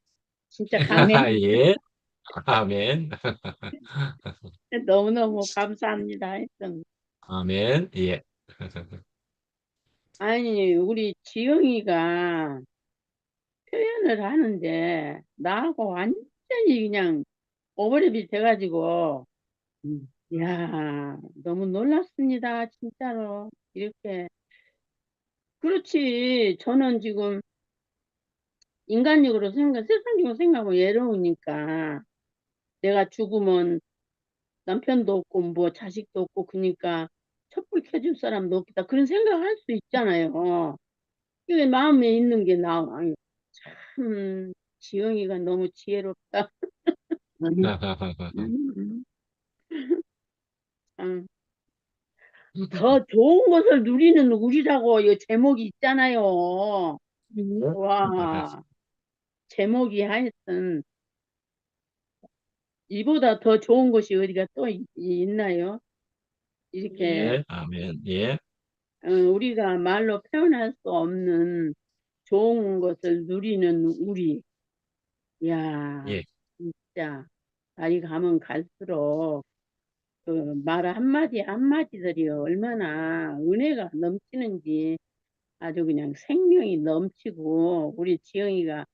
Speaker 5: 진짜 가면
Speaker 2: 예. 아멘.
Speaker 5: 너무너무 감사합니다. 하여튼.
Speaker 2: 아멘. 예.
Speaker 5: 아니, 우리 지영이가 표현을 하는데 나하고 완전히 그냥 오버랩이 돼가지고 야, 너무 놀랐습니다. 진짜로. 이렇게. 그렇지. 저는 지금 인간적으로 세상적으로 생각하면 외로우니까 내가 죽으면 남편도 없고 뭐 자식도 없고 그러니까 촛불 켜줄 사람도 없겠다. 그런 생각할 수 있잖아요. 이게 마음에 있는 게 아유, 참 지영이가 너무 지혜롭다.
Speaker 3: 음,
Speaker 5: 음, 참. 더 좋은 것을 누리는 우리라고 이 제목이 있잖아요. 와, 제목이 하여튼 이보다 더 좋은 것이 어디가 또 있나요? 이렇게
Speaker 2: 예. 아멘. 예.
Speaker 5: 우리가 말로 표현할 수 없는 좋은 것을 누리는 우리. 야,
Speaker 2: 예.
Speaker 5: 진짜 나이 가면 갈수록 그 말 한마디 한마디들이 얼마나 은혜가 넘치는지 아주 그냥 생명이 넘치고 우리 지영이가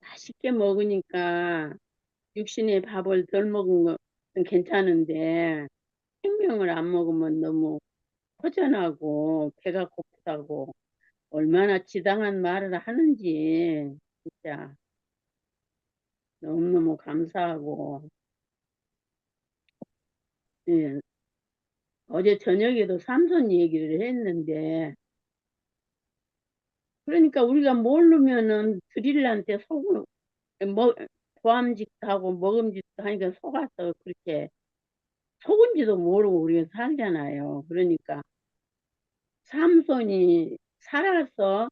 Speaker 5: 맛있게 먹으니까 육신의 밥을 덜 먹은 것은 괜찮은데 생명을 안 먹으면 너무 허전하고 배가 고프다고 얼마나 지당한 말을 하는지 진짜 너무너무 감사하고 예,
Speaker 6: 어제 저녁에도 삼손 얘기를 했는데, 그러니까 우리가 모르면은 드릴한테 속을, 보암직도 하고 먹음직도 하니까 속아서 그렇게 속은지도 모르고 우리가 살잖아요. 그러니까 삼손이 살아서,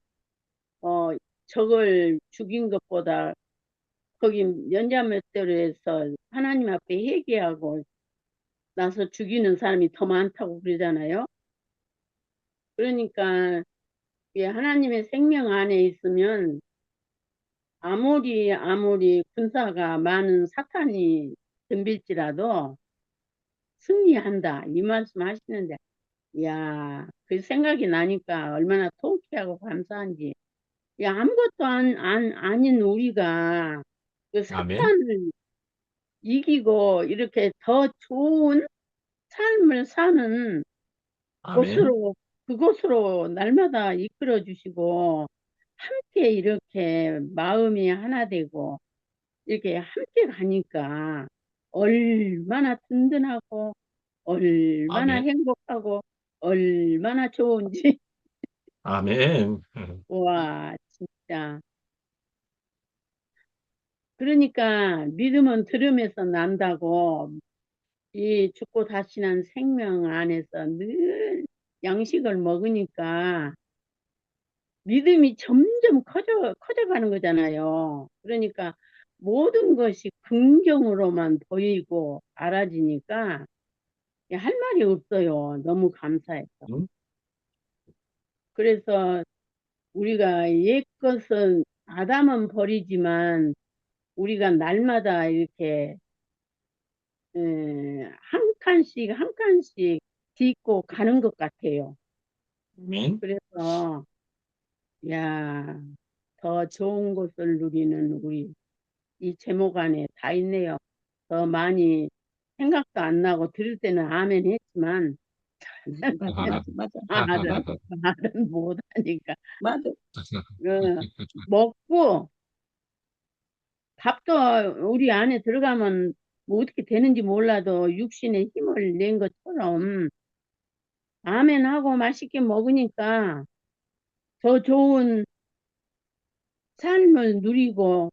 Speaker 6: 어, 적을 죽인 것보다 거기 연자맷대로에서 하나님 앞에 회개하고 나서 죽이는 사람이 더 많다고 그러잖아요. 그러니까 이 하나님의 생명 안에 있으면 아무리 군사가 많은 사탄이 덤빌지라도 승리한다. 이 말씀 하시는데, 야, 그 생각이 나니까 얼마나 통쾌하고 감사한지. 야, 아무것도 아닌 우리가 그
Speaker 2: 아멘.
Speaker 6: 사탄을 이기고 이렇게 더 좋은 삶을 사는
Speaker 2: 아멘.
Speaker 6: 곳으로, 그곳으로 날마다 이끌어 주시고, 함께 이렇게 마음이 하나 되고, 이렇게 함께 가니까 얼마나 든든하고, 얼마나
Speaker 2: 아멘.
Speaker 6: 행복하고, 얼마나 좋은지.
Speaker 2: 아멘.
Speaker 6: 와, 진짜. 그러니까 믿음은 들음에서 난다고, 이 죽고 다시 난 생명 안에서 늘 양식을 먹으니까 믿음이 점점 커져가는 거잖아요. 그러니까 모든 것이 긍정으로만 보이고 알아지니까 할 말이 없어요. 너무 감사해서.
Speaker 2: 음,
Speaker 6: 그래서 우리가 옛 것은 아담은 버리지만 우리가 날마다 이렇게 한 칸씩 한 칸씩 딛고 가는 것 같아요.
Speaker 2: 아멘.
Speaker 6: 그래서 야, 더 좋은 것을 누리는 우리 이 제목 안에 다 있네요. 더 많이 생각도 안 나고 들을 때는 아멘 했지만
Speaker 5: 맞아.
Speaker 6: 말은
Speaker 5: 맞아.
Speaker 6: 말은 못하니까
Speaker 5: 맞아.
Speaker 6: 먹고 밥도 우리 안에 들어가면 뭐 어떻게 되는지 몰라도 육신에 힘을 낸 것처럼 아멘 하고 맛있게 먹으니까 더 좋은 삶을 누리고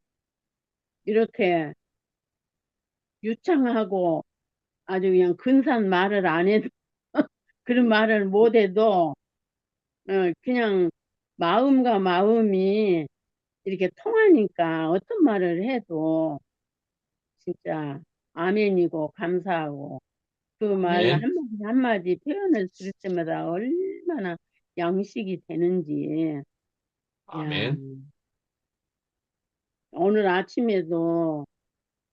Speaker 6: 이렇게 유창하고 아주 그냥 근사한 말을 안 해도 그런 말을 못 해도 그냥 마음과 마음이 이렇게 통하니까 어떤 말을 해도 진짜 아멘이고 감사하고 그 말
Speaker 2: 아멘.
Speaker 6: 한마디 한마디 표현을 들을 때마다 얼마나 양식이 되는지. 야,
Speaker 2: 아멘.
Speaker 6: 오늘 아침에도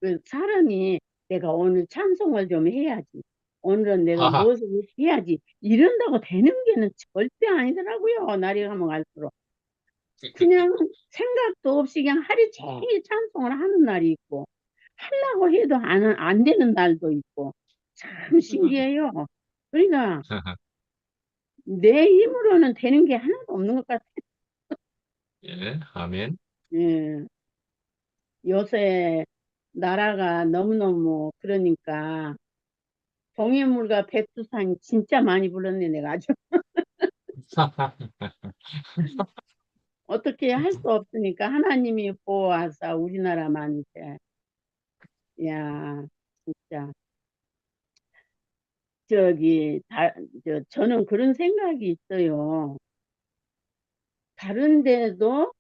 Speaker 6: 그 사람이 내가 오늘 찬송을 좀 해야지. 오늘은 내가
Speaker 2: 하하.
Speaker 6: 무엇을 해야지. 이런다고 되는 게는 절대 아니더라고요. 날이 가면 갈수록. 그냥 생각도 없이 그냥 하루 종일 찬송을 하는 날이 있고, 하려고 해도 안 되는 날도 있고, 참 신기해요. 그러니까 내 힘으로는 되는 게 하나도 없는 것 같아요.
Speaker 2: 예, 아멘.
Speaker 6: 예. 요새 나라가 너무너무 그러니까 동해물과 백두산 진짜 많이 불렀네, 내가 아주. 어떻게 할 수 없으니까 하나님이 보호하사 우리나라만한테. 야, 진짜. 저는 그런 생각이 있어요. 다른 데도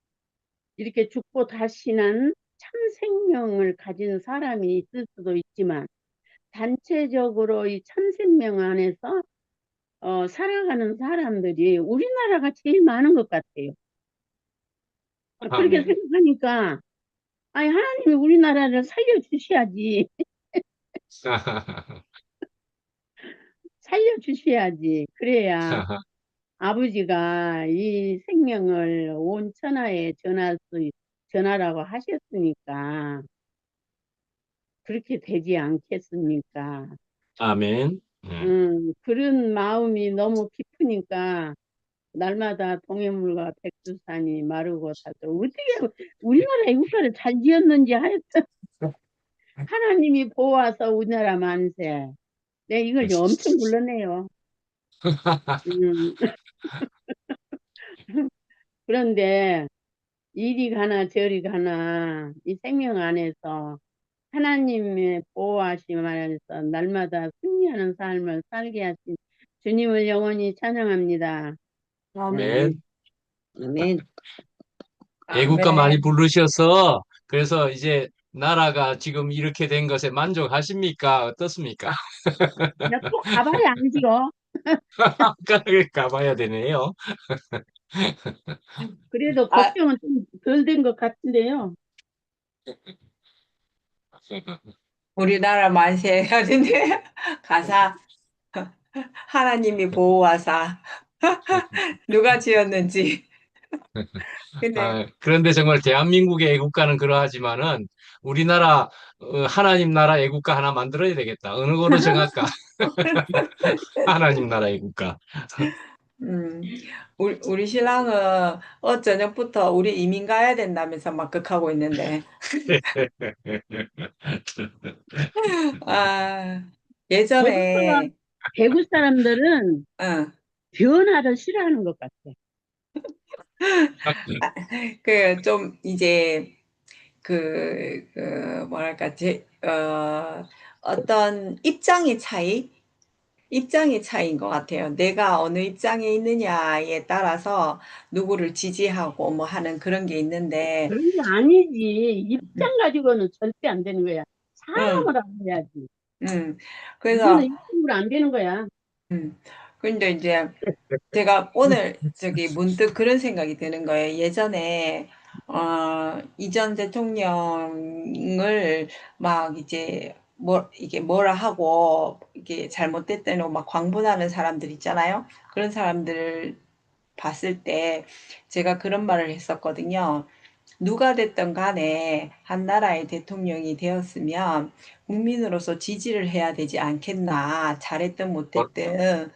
Speaker 6: 이렇게 죽고 다시 난 참 생명을 가진 사람이 있을 수도 있지만, 단체적으로 이 참 생명 안에서 살아가는 사람들이 우리나라가 제일 많은 것 같아요. 그렇게
Speaker 2: 아멘.
Speaker 6: 생각하니까, 아니, 하나님이 우리나라를 살려주셔야지. 살려주셔야지. 그래야 아버지가 이 생명을 온 천하에 전하라고 하셨으니까 그렇게 되지 않겠습니까?
Speaker 2: 아멘.
Speaker 6: 그런 마음이 너무 깊으니까 날마다 동해물과 백두산이 마르고 닳도록 어떻게 우리나라 국가를 잘 지었는지 하여튼 하나님이 보호하사 우리나라 만세. 네, 이걸 엄청 불렀네요. 음, 그런데 이리 가나 저리 가나 이 생명 안에서 하나님의 보호하심 안에서 날마다 승리하는 삶을 살게 하신 주님을 영원히 찬양합니다.
Speaker 2: 네.
Speaker 1: 아멘.
Speaker 5: 아멘.
Speaker 2: 애국가 많이
Speaker 1: 아멘.
Speaker 2: 부르셔서 그래서 이제 나라가 지금 이렇게 된 것에 만족하십니까? 어떻습니까?
Speaker 6: 그냥 꼭 가봐야 알지요.
Speaker 2: 까게 가봐야 되네요.
Speaker 6: 그래도
Speaker 1: 아,
Speaker 6: 걱정은 좀 덜 된 것 같은데요.
Speaker 1: 우리나라 만세 해야 되는데 가사 하나님이 보호하사 누가 지었는지. 근데
Speaker 2: 그런데 정말 대한민국의 애국가는 그러하지만은 우리나라 하나님 나라 애국가 하나 만들어야 되겠다. 어느 거로 정할까? 하나님 나라 애국가.
Speaker 1: 음, 우리 신랑은 저녁부터 우리 이민 가야 된다면서 막 극하고 있는데, 아,
Speaker 6: 보니까
Speaker 1: 예전에,
Speaker 6: 대구 사람들은
Speaker 1: 응,
Speaker 6: 변화를 싫어하는 것 같아.
Speaker 1: 좀 이제 뭐랄까, 어떤 입장의 차이인 것 같아요. 내가 어느 입장에 있느냐에 따라서 누구를 지지하고 뭐 하는 그런 게 있는데,
Speaker 6: 그런 게 아니지. 입장 가지고는 절대 안 되는 거야.
Speaker 1: 응,
Speaker 6: 사람을 알아야지.
Speaker 1: 응.
Speaker 6: 이거는
Speaker 1: 그래서,
Speaker 6: 입장으로 안 되는 거야.
Speaker 1: 음. 근데 이제 제가 오늘 저기 문득 그런 생각이 드는 거예요. 예전에 이전 대통령을 막 이제 이게 뭐라 하고 이게 잘못됐다고 막 광분하는 사람들 있잖아요. 그런 사람들을 봤을 때 제가 그런 말을 했었거든요. 누가 됐든 간에 한 나라의 대통령이 되었으면 국민으로서 지지를 해야 되지 않겠나. 잘했든 못했든.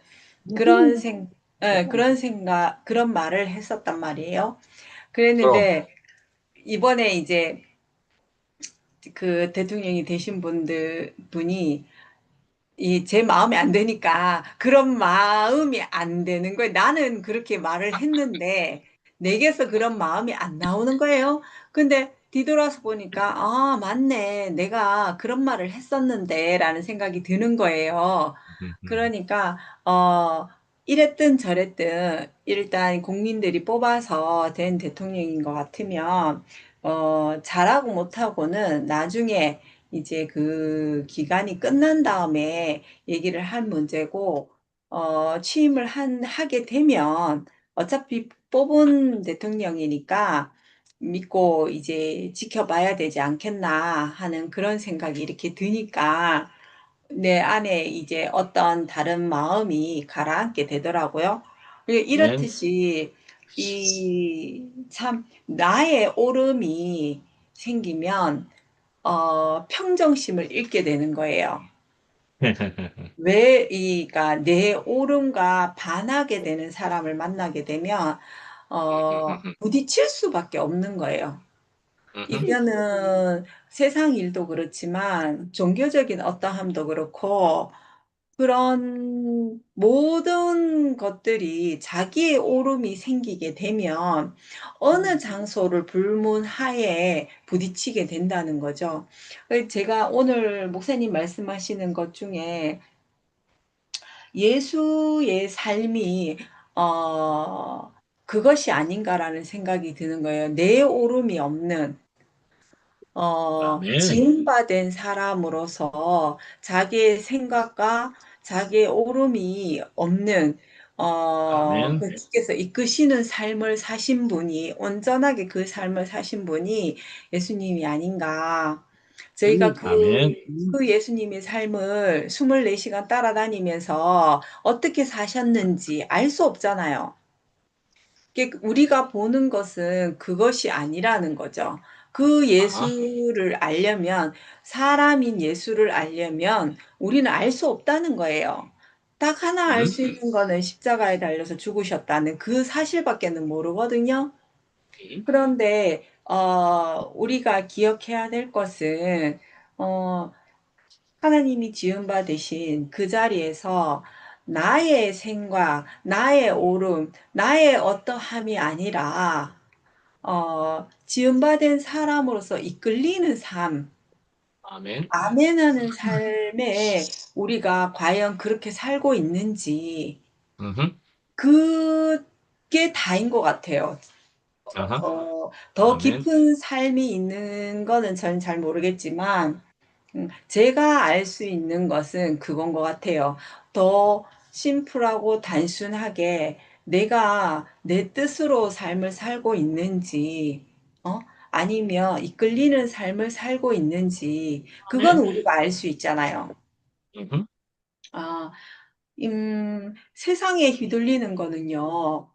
Speaker 1: 그런
Speaker 5: 누구나
Speaker 1: 그런 생각, 그런 말을 했었단 말이에요.
Speaker 2: 그럼
Speaker 1: 그랬는데, 이번에 이제 그 대통령이 되신 분이 제 마음에 안 드니까 그런 마음이 안 되는 거예요. 나는 그렇게 말을 했는데 내게서 그런 마음이 안 나오는 거예요. 근데 뒤돌아서 보니까 아, 맞네. 내가 그런 말을 했었는데 라는 생각이 드는 거예요. 그러니까 이랬든 저랬든 일단 국민들이 뽑아서 된 대통령인 것 같으면 잘하고 못하고는 나중에 이제 그 기간이 끝난 다음에 얘기를 할 문제고, 취임을 하게 되면 어차피 뽑은 대통령이니까 믿고 이제 지켜봐야 되지 않겠나 하는 그런 생각이 이렇게 드니까 내 안에 이제 어떤 다른 마음이 가라앉게 되더라고요.
Speaker 2: 네.
Speaker 1: 이렇듯이 참 나의 오름이 생기면 평정심을 잃게 되는 거예요. 그러니까 내 오름과 반하게 되는 사람을 만나게 되면, 부딪힐 수밖에 없는 거예요. 이거는 세상 일도 그렇지만, 종교적인 어떠함도 그렇고, 그런 모든 것들이 자기의 오름이 생기게 되면 어느 장소를 불문하에 부딪히게 된다는 거죠. 제가 오늘 목사님 말씀하시는 것 중에 예수의 삶이 그것이 아닌가라는 생각이 드는 거예요. 내 오름이 없는
Speaker 2: 아멘.
Speaker 1: 지음받은 사람으로서 자기의 생각과 자기의 오름이 없는,
Speaker 2: 아멘.
Speaker 1: 그 주께서 이끄시는 삶을 사신 분이, 온전하게 그 삶을 사신 분이 예수님이 아닌가. 저희가
Speaker 5: 아멘.
Speaker 2: 아멘.
Speaker 1: 그 예수님의 삶을 24시간 따라다니면서 어떻게 사셨는지 알 수 없잖아요. 우리가 보는 것은 그것이 아니라는 거죠. 그
Speaker 2: 아,
Speaker 1: 예수를 알려면, 사람인 예수를 알려면 우리는 알 수 없다는 거예요. 딱 하나 알 수 있는 거는 십자가에 달려서 죽으셨다는 그 사실밖에는 모르거든요. 그런데, 우리가 기억해야 될 것은, 어, 하나님이 지음 받으신 그 자리에서
Speaker 7: 나의 생각, 나의 옳음, 나의 어떠함이 아니라 지음받은 사람으로서 이끌리는 삶,
Speaker 2: 아멘.
Speaker 7: 아멘하는 삶에 우리가 과연 그렇게 살고 있는지
Speaker 2: 음흠.
Speaker 7: 그게 다인 것 같아요.
Speaker 2: 아하.
Speaker 7: 더
Speaker 2: 아멘.
Speaker 7: 깊은 삶이 있는 거는 저는 잘 모르겠지만 제가 알 수 있는 것은 그건 것 같아요. 더 심플하고 단순하게 내가 내 뜻으로 삶을 살고 있는지, 어? 아니면 이끌리는 삶을 살고 있는지, 그건
Speaker 2: 아멘.
Speaker 7: 우리가 알 수 있잖아요.
Speaker 2: 음흠.
Speaker 7: 아, 세상에 휘둘리는 거는요,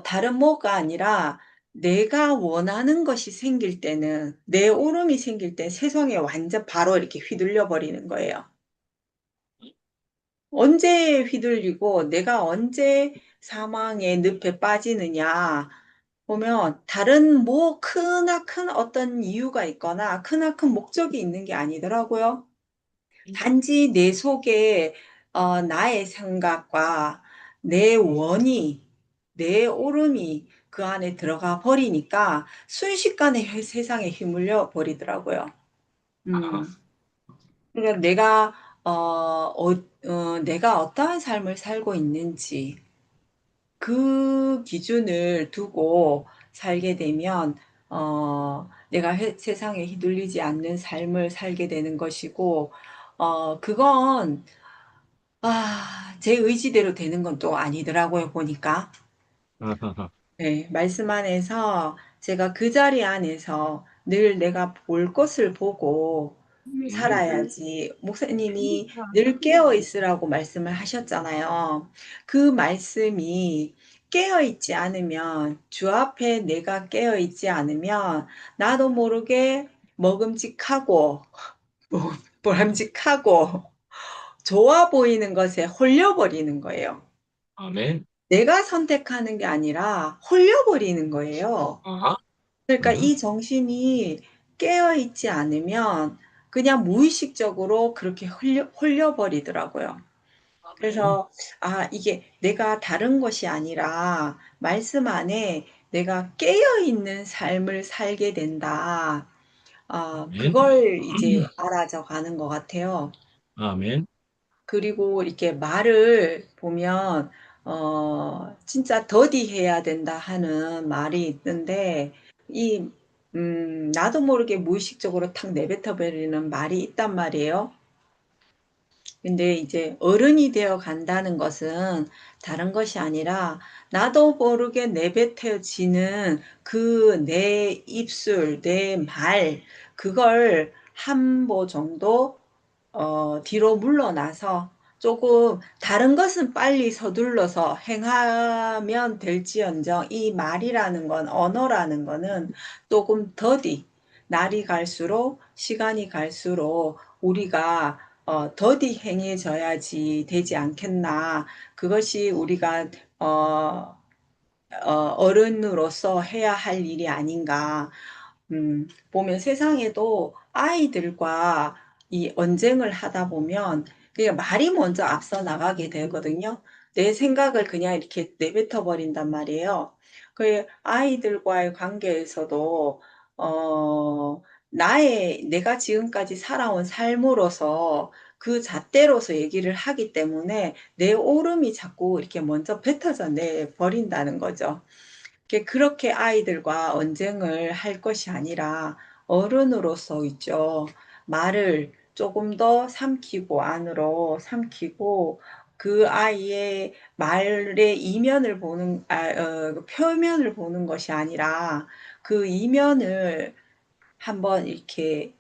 Speaker 7: 다른 뭐가 아니라 내가 원하는 것이 생길 때는, 내 오름이 생길 때 세상에 완전 바로 이렇게 휘둘려 버리는 거예요. 언제 휘둘리고 내가 언제 사망의 늪에 빠지느냐 보면 다른 뭐 크나큰 어떤 이유가 있거나 크나큰 목적이 있는 게 아니더라고요. 단지 내 속에 나의 생각과 내 원이, 내 오름이 그 안에 들어가 버리니까 순식간에 세상에 휘말려 버리더라고요.
Speaker 2: 아하.
Speaker 7: 음. 그러니까 내가 어떠한 삶을 살고 있는지 그 기준을 두고 살게 되면 내가 세상에 휘둘리지 않는 삶을 살게 되는 것이고 그건 제 의지대로 되는 건 또 아니더라고요, 보니까.
Speaker 2: 아하하.
Speaker 7: 네, 말씀 안에서 제가 그 자리 안에서 늘 내가 볼 것을 보고 살아야지. 목사님이 늘 깨어 있으라고 말씀을 하셨잖아요. 그 말씀이 깨어 있지 않으면, 주 앞에 내가 깨어 있지 않으면, 나도 모르게 먹음직하고, 보람직하고, 좋아 보이는 것에 홀려버리는 거예요.
Speaker 2: 아멘.
Speaker 7: 내가 선택하는 게 아니라 홀려버리는 거예요.
Speaker 2: 아하.
Speaker 7: 그러니까
Speaker 2: 음흠.
Speaker 7: 이 정신이 깨어 있지 않으면 그냥 무의식적으로 그렇게 홀려버리더라고요.
Speaker 2: 아멘.
Speaker 7: 그래서, 이게 내가 다른 것이 아니라 말씀 안에 내가 깨어 있는 삶을 살게 된다.
Speaker 2: 아멘.
Speaker 7: 그걸 이제 알아져 가는 것 같아요.
Speaker 2: 아멘.
Speaker 7: 그리고 이렇게 말을 보면 진짜 더디해야 된다 하는 말이 있는데 이 나도 모르게 무의식적으로 탁 내뱉어 버리는 말이 있단 말이에요. 근데 이제 어른이 되어 간다는 것은 다른 것이 아니라 나도 모르게 내뱉어지는 그 내 입술, 내 말, 그걸 한 보 정도 뒤로 물러나서 조금 다른 것은 빨리 서둘러서 행하면 될지언정 이 말이라는 건, 언어라는 거는 조금 더디, 날이 갈수록, 시간이 갈수록 우리가 더디 행해져야지 되지 않겠나. 그것이 우리가 어, 어른으로서 해야 할 일이 아닌가. 보면 세상에도 아이들과 이 언쟁을 하다 보면 그냥 말이 먼저 앞서 나가게 되거든요. 내 생각을 그냥 이렇게 내뱉어 버린단 말이에요. 그 아이들과의 관계에서도 내가 지금까지 살아온 삶으로서 그 잣대로서 얘기를 하기 때문에 내 옳음이 자꾸 이렇게 먼저 뱉어져 내 버린다는 거죠. 그렇게 아이들과 언쟁을 할 것이 아니라 어른으로서 있죠. 말을 조금 더 삼키고 안으로 삼키고 그 아이의 말의 이면을 보는 그 표면을 보는 것이 아니라 그 이면을 한번 이렇게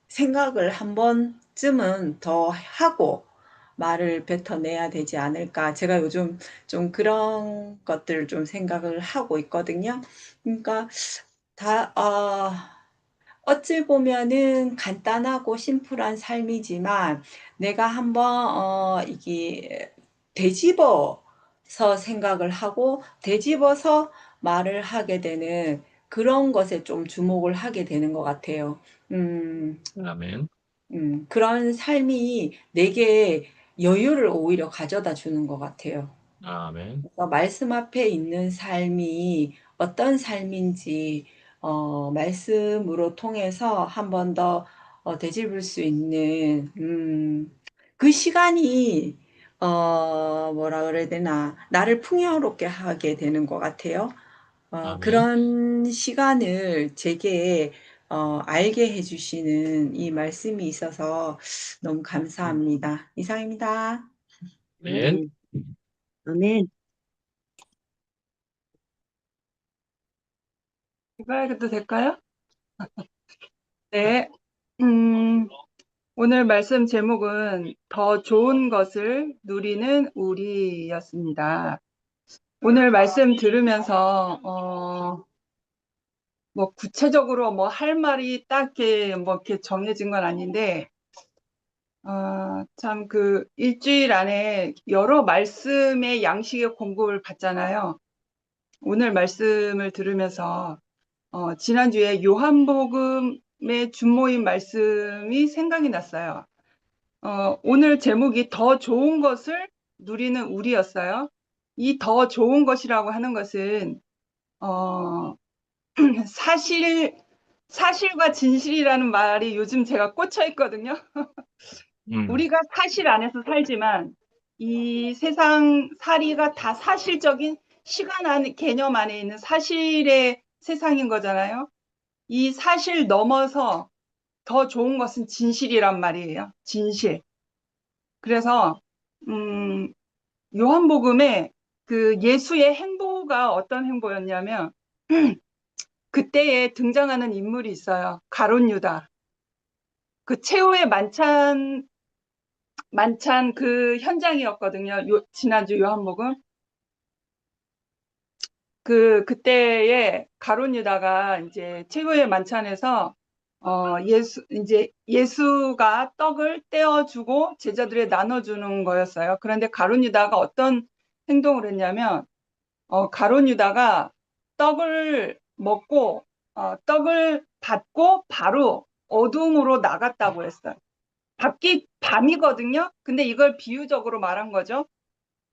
Speaker 7: 생각을 한 번쯤은 더 하고 말을 뱉어내야 되지 않을까. 제가 요즘 좀 그런 것들을 좀 생각을 하고 있거든요. 그러니까 다 어찌 보면은 간단하고 심플한 삶이지만 내가 한번 이게 되짚어서 생각을 하고 되짚어서 말을 하게 되는 그런 것에 좀 주목을 하게 되는 것 같아요. 음,
Speaker 2: 아멘.
Speaker 7: 그런 삶이 내게 여유를 오히려 가져다 주는 것 같아요.
Speaker 2: 아멘.
Speaker 7: 말씀 앞에 있는 삶이 어떤 삶인지 말씀으로 통해서 한 번 더 되짚을 수 있는 그 시간이 뭐라 그래야 되나 나를 풍요롭게 하게 되는 것 같아요.
Speaker 2: 아멘.
Speaker 7: 그런 시간을 제게 알게 해주시는 이 말씀이 있어서 너무 감사합니다. 이상입니다.
Speaker 2: 아멘.
Speaker 5: 아멘. 아멘.
Speaker 8: 이봐야도 될까요? 네. 오늘 말씀 제목은 더 좋은 것을 누리는 우리였습니다. 오늘 말씀 들으면서, 뭐 구체적으로 뭐 할 말이 딱 이렇게 정해진 건 아닌데, 참 그 일주일 안에 여러 말씀의 양식의 공급을 받잖아요. 오늘 말씀을 들으면서 지난주에 요한복음의 준모임 말씀이 생각이 났어요. 오늘 제목이 더 좋은 것을 누리는 우리였어요. 이 더 좋은 것이라고 하는 것은 사실과 진실이라는 말이 요즘 제가 꽂혀 있거든요. 우리가 사실 안에서 살지만 이 세상 살이가 다 사실적인 시간 개념 안에 있는 사실의 세상인 거잖아요. 이 사실 넘어서 더 좋은 것은 진실이란 말이에요. 진실. 그래서 요한복음에 그 예수의 행보가 어떤 행보였냐면 그때에 등장하는 인물이 있어요. 가룟 유다. 그 최후의 만찬 그 현장이었거든요. 지난주 요한복음. 그때에 가룟 유다가 이제 최후의 만찬에서 예수가 떡을 떼어주고 제자들에 나눠주는 거였어요. 그런데 가룟 유다가 어떤 행동을 했냐면, 가룟 유다가 떡을 먹고, 떡을 받고 바로 어둠으로 나갔다고 했어요. 밤이거든요. 근데 이걸 비유적으로 말한 거죠.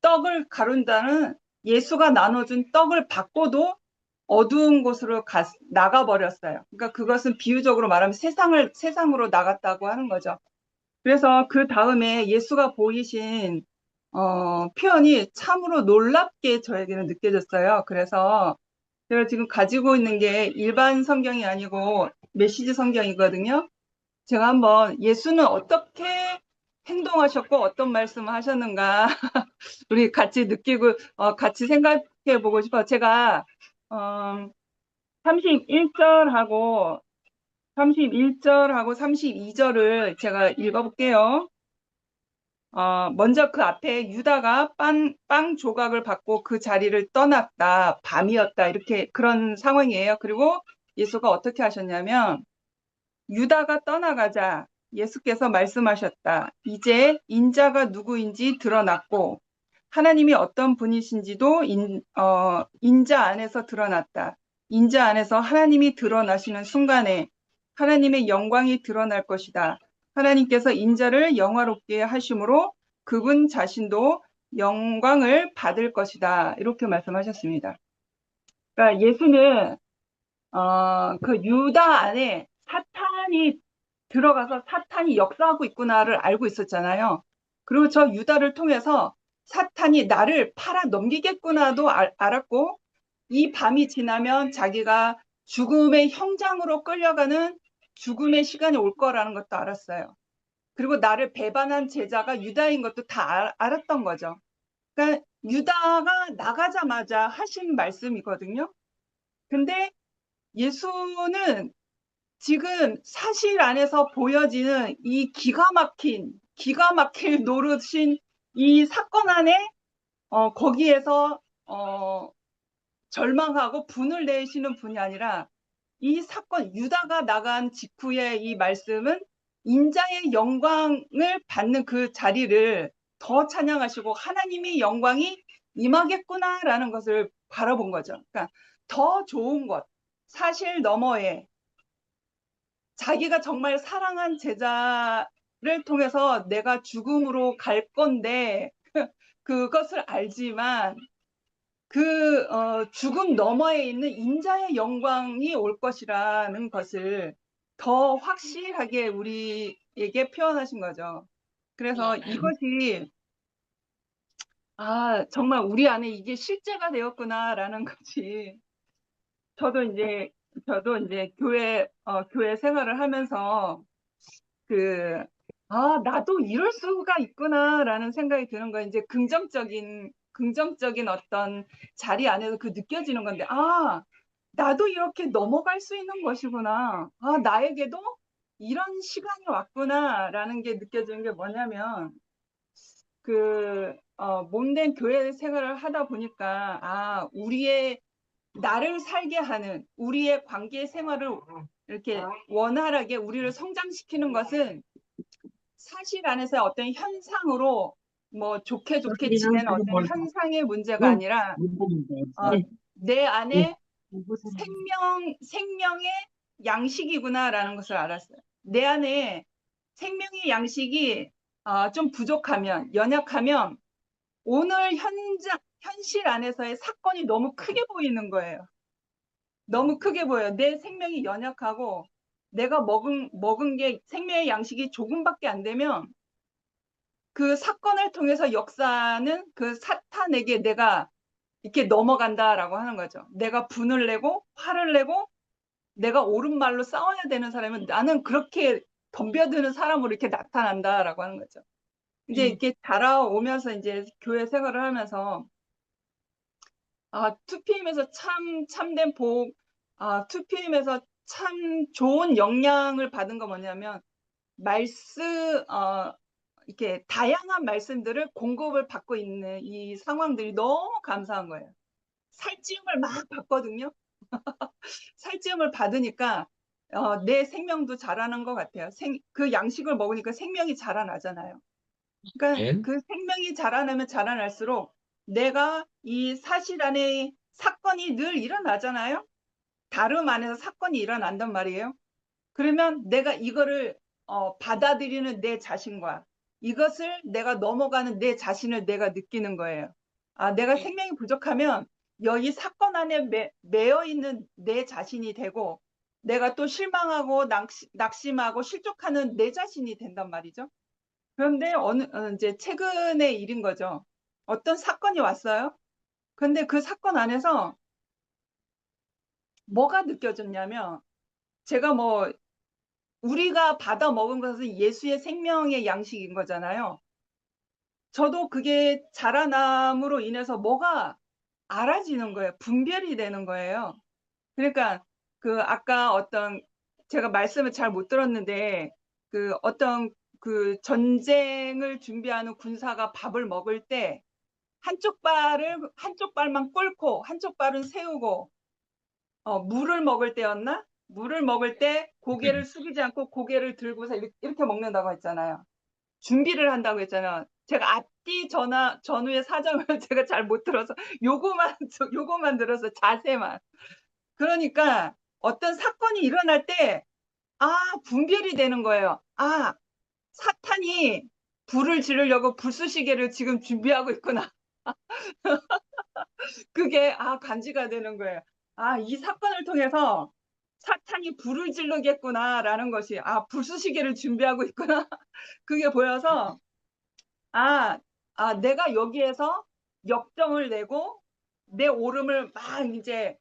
Speaker 8: 떡을 가룬다는 예수가 나눠준 떡을 받고도 어두운 곳으로 나가버렸어요. 그러니까 그것은 비유적으로 말하면 세상으로 나갔다고 하는 거죠. 그래서 그 다음에 예수가 보이신 표현이 참으로 놀랍게 저에게는 느껴졌어요. 그래서 제가 지금 가지고 있는 게 일반 성경이 아니고 메시지 성경이거든요. 제가 한번 예수는 어떻게 행동하셨고 어떤 말씀을 하셨는가 우리 같이 느끼고 같이 생각해 보고 싶어요. 제가 31절하고 32절을 제가 읽어볼게요. 먼저 그 앞에 유다가 빵 조각을 받고 그 자리를 떠났다. 밤이었다. 이렇게 그런 상황이에요. 그리고 예수가 어떻게 하셨냐면 유다가 떠나가자 예수께서 말씀하셨다. 이제 인자가 누구인지 드러났고 하나님이 어떤 분이신지도 인자 안에서 드러났다. 인자 안에서 하나님이 드러나시는 순간에 하나님의 영광이 드러날 것이다. 하나님께서 인자를 영화롭게 하심으로 그분 자신도 영광을 받을 것이다. 이렇게 말씀하셨습니다. 그러니까 예수는 그 유다 안에 사탄이 들어가서 사탄이 역사하고 있구나를 알고 있었잖아요. 그리고 저 유다를 통해서 사탄이 나를 팔아 넘기겠구나도 알았고 이 밤이 지나면 자기가 죽음의 형장으로 끌려가는 죽음의 시간이 올 거라는 것도 알았어요. 그리고 나를 배반한 제자가 유다인 것도 다 알았던 거죠. 그러니까 유다가 나가자마자 하신 말씀이거든요. 근데 예수는 지금 사실 안에서 보여지는 이 기가 막힐 노릇인 이 사건 안에 거기에서 절망하고 분을 내시는 분이 아니라 이 사건 유다가 나간 직후에 이 말씀은 인자의 영광을 받는 그 자리를 더 찬양하시고 하나님의 영광이 임하겠구나라는 것을 바라본 거죠. 그러니까 더 좋은 것, 사실 너머에 자기가 정말 사랑한 제자를 통해서 내가 죽음으로 갈 건데 그것을 알지만 그 죽음 너머에 있는 인자의 영광이 올 것이라는 것을 더 확실하게 우리에게 표현하신 거죠. 그래서 이것이 정말 우리 안에 이게 실제가 되었구나라는 것이 저도 이제 교회 생활을 하면서 나도 이럴 수가 있구나라는 생각이 드는 거예요. 이제 긍정적인 어떤 자리 안에서 느껴지는 건데, 나도 이렇게 넘어갈 수 있는 것이구나. 나에게도 이런 시간이 왔구나라는 게 느껴지는 게 뭐냐면, 몸된 교회 생활을 하다 보니까, 나를 살게 하는 우리의 관계 생활을 이렇게 원활하게 우리를 성장시키는 것은 사실 안에서의 어떤 현상으로 뭐 좋게 지내는 어떤 현상의 문제가 아니라 내 안에 생명의 양식이구나라는 것을 알았어요. 내 안에 생명의 양식이 좀 부족하면, 연약하면 오늘 현실 안에서의 사건이 너무 크게 보이는 거예요. 너무 크게 보여요. 내 생명이 연약하고 내가 먹은 게 생명의 양식이 조금밖에 안 되면 그 사건을 통해서 역사는 그 사탄에게 내가 이렇게 넘어간다라고 하는 거죠. 내가 분을 내고 화를 내고 내가 옳은 말로 싸워야 되는 사람은 나는 그렇게 덤벼드는 사람으로 이렇게 나타난다라고 하는 거죠. 이제 이렇게 자라오면서 이제 교회 생활을 하면서 2PM에서 참된 복, 2PM에서 참 좋은 영향을 받은 거 뭐냐면 이렇게 다양한 말씀들을 공급을 받고 있는 이 상황들이 너무 감사한 거예요. 살찌움을 막 받거든요. 살찌움을 받으니까 내 생명도 자라는 것 같아요. 그 양식을 먹으니까 생명이 자라나잖아요. 그러니까 그 생명이 자라나면 자라날수록 내가 이 사실 안에 사건이 늘 일어나잖아요. 다름 안에서 사건이 일어난단 말이에요. 그러면 내가 이거를 받아들이는 내 자신과 이것을 내가 넘어가는 내 자신을 내가 느끼는 거예요. 내가 생명이 부족하면 여기 사건 안에 매여 있는 내 자신이 되고 내가 또 실망하고 낙심하고 실족하는 내 자신이 된단 말이죠. 그런데 이제 최근의 일인 거죠. 어떤 사건이 왔어요. 그런데 그 사건 안에서 뭐가 느껴졌냐면 제가 우리가 받아 먹은 것은 예수의 생명의 양식인 거잖아요. 저도 그게 자라남으로 인해서 뭐가 알아지는 거예요. 분별이 되는 거예요. 그러니까 아까 제가 말씀을 잘 못 들었는데 어떤 전쟁을 준비하는 군사가 밥을 먹을 때 한쪽 발만 꿇고 한쪽 발은 세우고 물을 먹을 때였나? 물을 먹을 때 고개를 숙이지 않고 고개를 들고서 이렇게 먹는다고 했잖아요. 준비를 한다고 했잖아요. 제가 앞뒤 전후의 사정을 제가 잘 못 들어서 요거만 들어서 자세만. 그러니까 어떤 사건이 일어날 때 분별이 되는 거예요. 사탄이 불을 지르려고 불쏘시개를 지금 준비하고 있구나. 그게 간지가 되는 거예요. 이 사건을 통해서 사탄이 불을 지르겠구나라는 것이 불쏘시개를 준비하고 있구나. 그게 보여서 내가 여기에서 역정을 내고 내 오름을 막 이제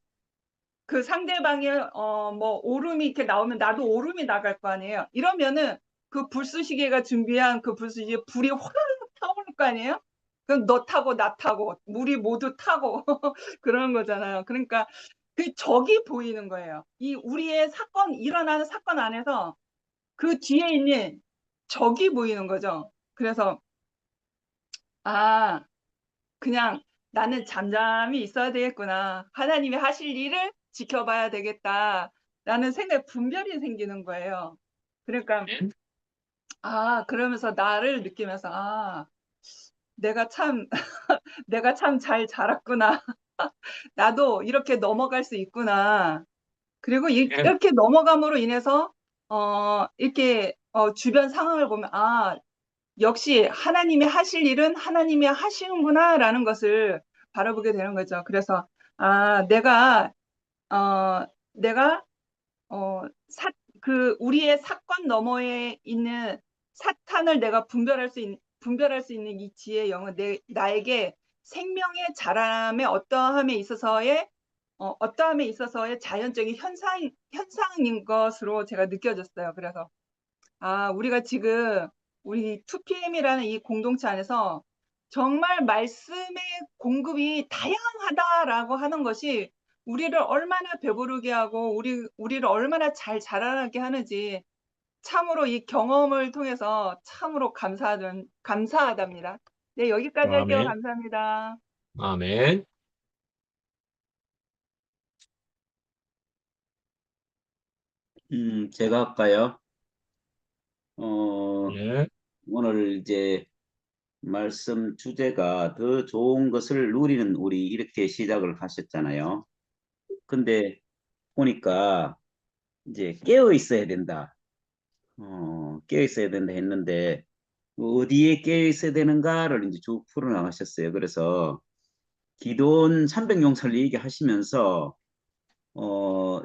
Speaker 8: 그 상대방의 오름이 이렇게 나오면 나도 오름이 나갈 거 아니에요. 이러면은 그 불쏘시개가 준비한 그 불쏘시개 불이 화르륵 타오를 거 아니에요. 그럼 너 타고 나 타고 우리 모두 타고 그런 거잖아요. 그러니까 그 적이 보이는 거예요. 이 우리의 일어나는 사건 안에서 그 뒤에 있는 적이 보이는 거죠. 그래서 그냥 나는 잠잠히 있어야 되겠구나. 하나님이 하실 일을 지켜봐야 되겠다라는 분별이 생기는 거예요. 그러니까 그러면서 나를 느끼면서 내가 참 잘 자랐구나. 나도 이렇게 넘어갈 수 있구나. 그리고 이렇게 넘어감으로 인해서 이렇게 주변 상황을 보면, 아, 역시 하나님이 하실 일은 하나님이 하시는구나라는 것을 바라보게 되는 거죠. 그래서, 아, 내가, 어, 우리의 사건 너머에 있는 사탄을 내가 분별할 수 있는 이 지혜의 영은 나에게 생명의 자람의 어떠함에 있어서의 자연적인 현상인 것으로 제가 느껴졌어요. 그래서, 아, 우리가 지금 우리 2PM이라는 이 공동체 안에서 정말 말씀의 공급이 다양하다라고 하는 것이 우리를 얼마나 배부르게 하고 우리를 얼마나 잘 자라나게 하는지 참으로 이 경험을 통해서 참으로 감사하답니다. 네, 여기까지 할게요.
Speaker 2: 아멘.
Speaker 8: 감사합니다.
Speaker 2: 아멘.
Speaker 4: 제가 할까요? 어,
Speaker 2: 예.
Speaker 4: 오늘 이제 말씀 주제가 더 좋은 것을 누리는 우리 이렇게 시작을 하셨잖아요. 근데 보니까 이제 깨어 있어야 된다. 깨어 있어야 된다 했는데 어디에 깨어 있어야 되는가를 이제 쭉 풀어나가셨어요. 그래서 기도원 300용사를 얘기하시면서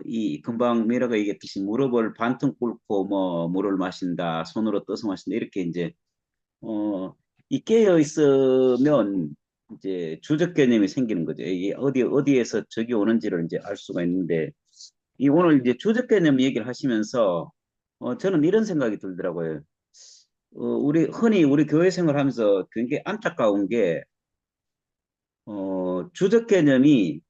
Speaker 4: 이 금방 미라가 얘기했듯이 무릎을 반쯤 꿇고 뭐 물을 마신다, 손으로 떠서 마신다 이렇게 이제 이 깨어 있으면 이제 주적 개념이 생기는 거죠. 이게 어디에서 적이 오는지를 이제 알 수가 있는데 이 오늘 이제 주적 개념 얘기를 하시면서 저는 이런 생각이 들더라고요. 흔히 우리 교회 생활하면서 굉장히 안타까운 게 주적 개념이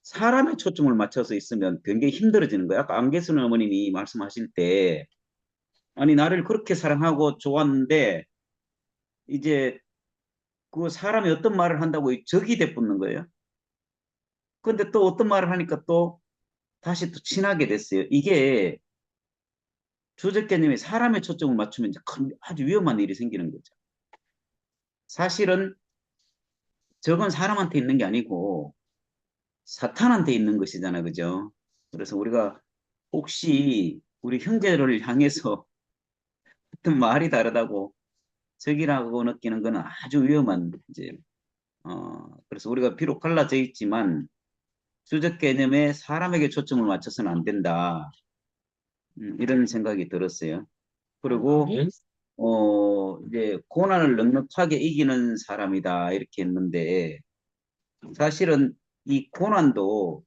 Speaker 4: 사람의 초점을 맞춰서 있으면 굉장히 힘들어지는 거예요. 아까 안계순 어머님이 말씀하실 때 아니 나를 그렇게 사랑하고 좋았는데 이제 그 사람이 어떤 말을 한다고 적이 돼 붙는 거예요. 근데 또 어떤 말을 하니까 또 다시 또 친하게 됐어요. 이게 주적 개념이 사람의 초점을 맞추면 이제 아주 위험한 일이 생기는 거죠. 사실은 적은 사람한테 있는 게 아니고 사탄한테 있는 것이잖아요. 그죠? 그래서 우리가 혹시 우리 형제를 향해서 어떤 말이 다르다고 적이라고 느끼는 것은 아주 위험한 이제 그래서 우리가 비록 갈라져 있지만 주적 개념에 사람에게 초점을 맞춰서는 안 된다. 이런 생각이 들었어요. 그리고
Speaker 2: 아멘.
Speaker 4: 이제 고난을 넉넉하게 이기는 사람이다 이렇게 했는데 사실은 이 고난도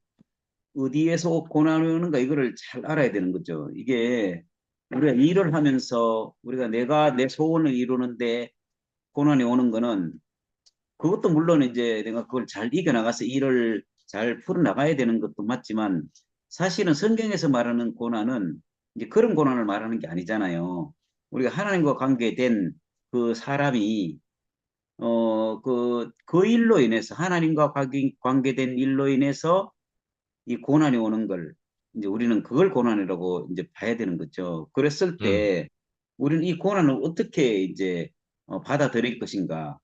Speaker 4: 어디에서 고난이 오는가 이거를 잘 알아야 되는 거죠. 이게 우리가 일을 하면서 우리가 내가 내 소원을 이루는데 고난이 오는 거는 그것도 물론 이제 내가 그걸 잘 이겨나가서 일을 잘 풀어나가야 되는 것도 맞지만 사실은 성경에서 말하는 고난은 이제 그런 고난을 말하는 게 아니잖아요. 우리가 하나님과 관계된 그 사람이 그 일로 인해서 하나님과 관계된 일로 인해서 이 고난이 오는 걸 이제 우리는 그걸 고난이라고 이제 봐야 되는 거죠. 그랬을
Speaker 2: 음.
Speaker 4: 때 우리는 이 고난을 어떻게 이제 받아들일 것인가?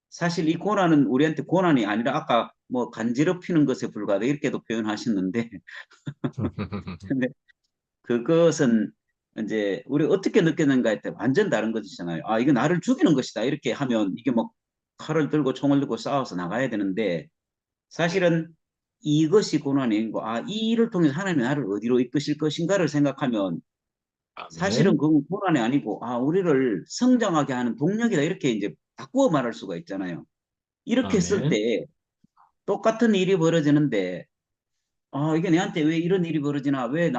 Speaker 4: 사실 이 고난은 우리한테 고난이 아니라 아까 뭐 간지럽히는 것에 불과하다 이렇게도 표현하셨는데 근데 그것은 이제 우리 어떻게 느꼈는가에 따라 완전 다른 것이잖아요. 아, 이거 나를 죽이는 것이다. 이렇게 하면 이게 뭐 칼을 들고 총을 들고 싸워서 나가야 되는데 사실은 이것이 고난이 아니고 아, 이 일을 통해서 하나님이 나를 어디로 이끄실 것인가를 생각하면 사실은
Speaker 2: 아멘.
Speaker 4: 그건 고난이 아니고 아, 우리를 성장하게 하는 동력이다. 이렇게 이제 바꾸어 말할 수가 있잖아요. 이렇게 했을
Speaker 2: 아멘.
Speaker 4: 때 똑같은 일이 벌어지는데 아, 이게 내한테 왜 이런 일이 벌어지나? 왜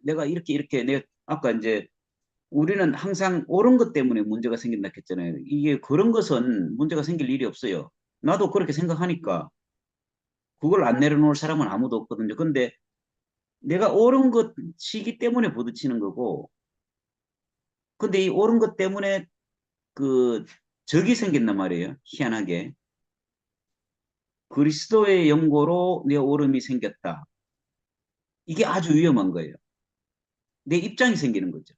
Speaker 4: 내가 이렇게 내가 아까 이제 우리는 항상 옳은 것 때문에 문제가 생긴다 했잖아요. 이게 그런 것은 문제가 생길 일이 없어요. 나도 그렇게 생각하니까 그걸 안 내려놓을 사람은 아무도 없거든요. 근데 내가 옳은 것이기 때문에 부딪히는 거고, 근데 이 옳은 것 때문에 그 적이 생긴단 말이에요. 희한하게. 그리스도의 영고로 내 옳음이 생겼다. 이게 아주 위험한 거예요. 내 입장이 생기는 거죠.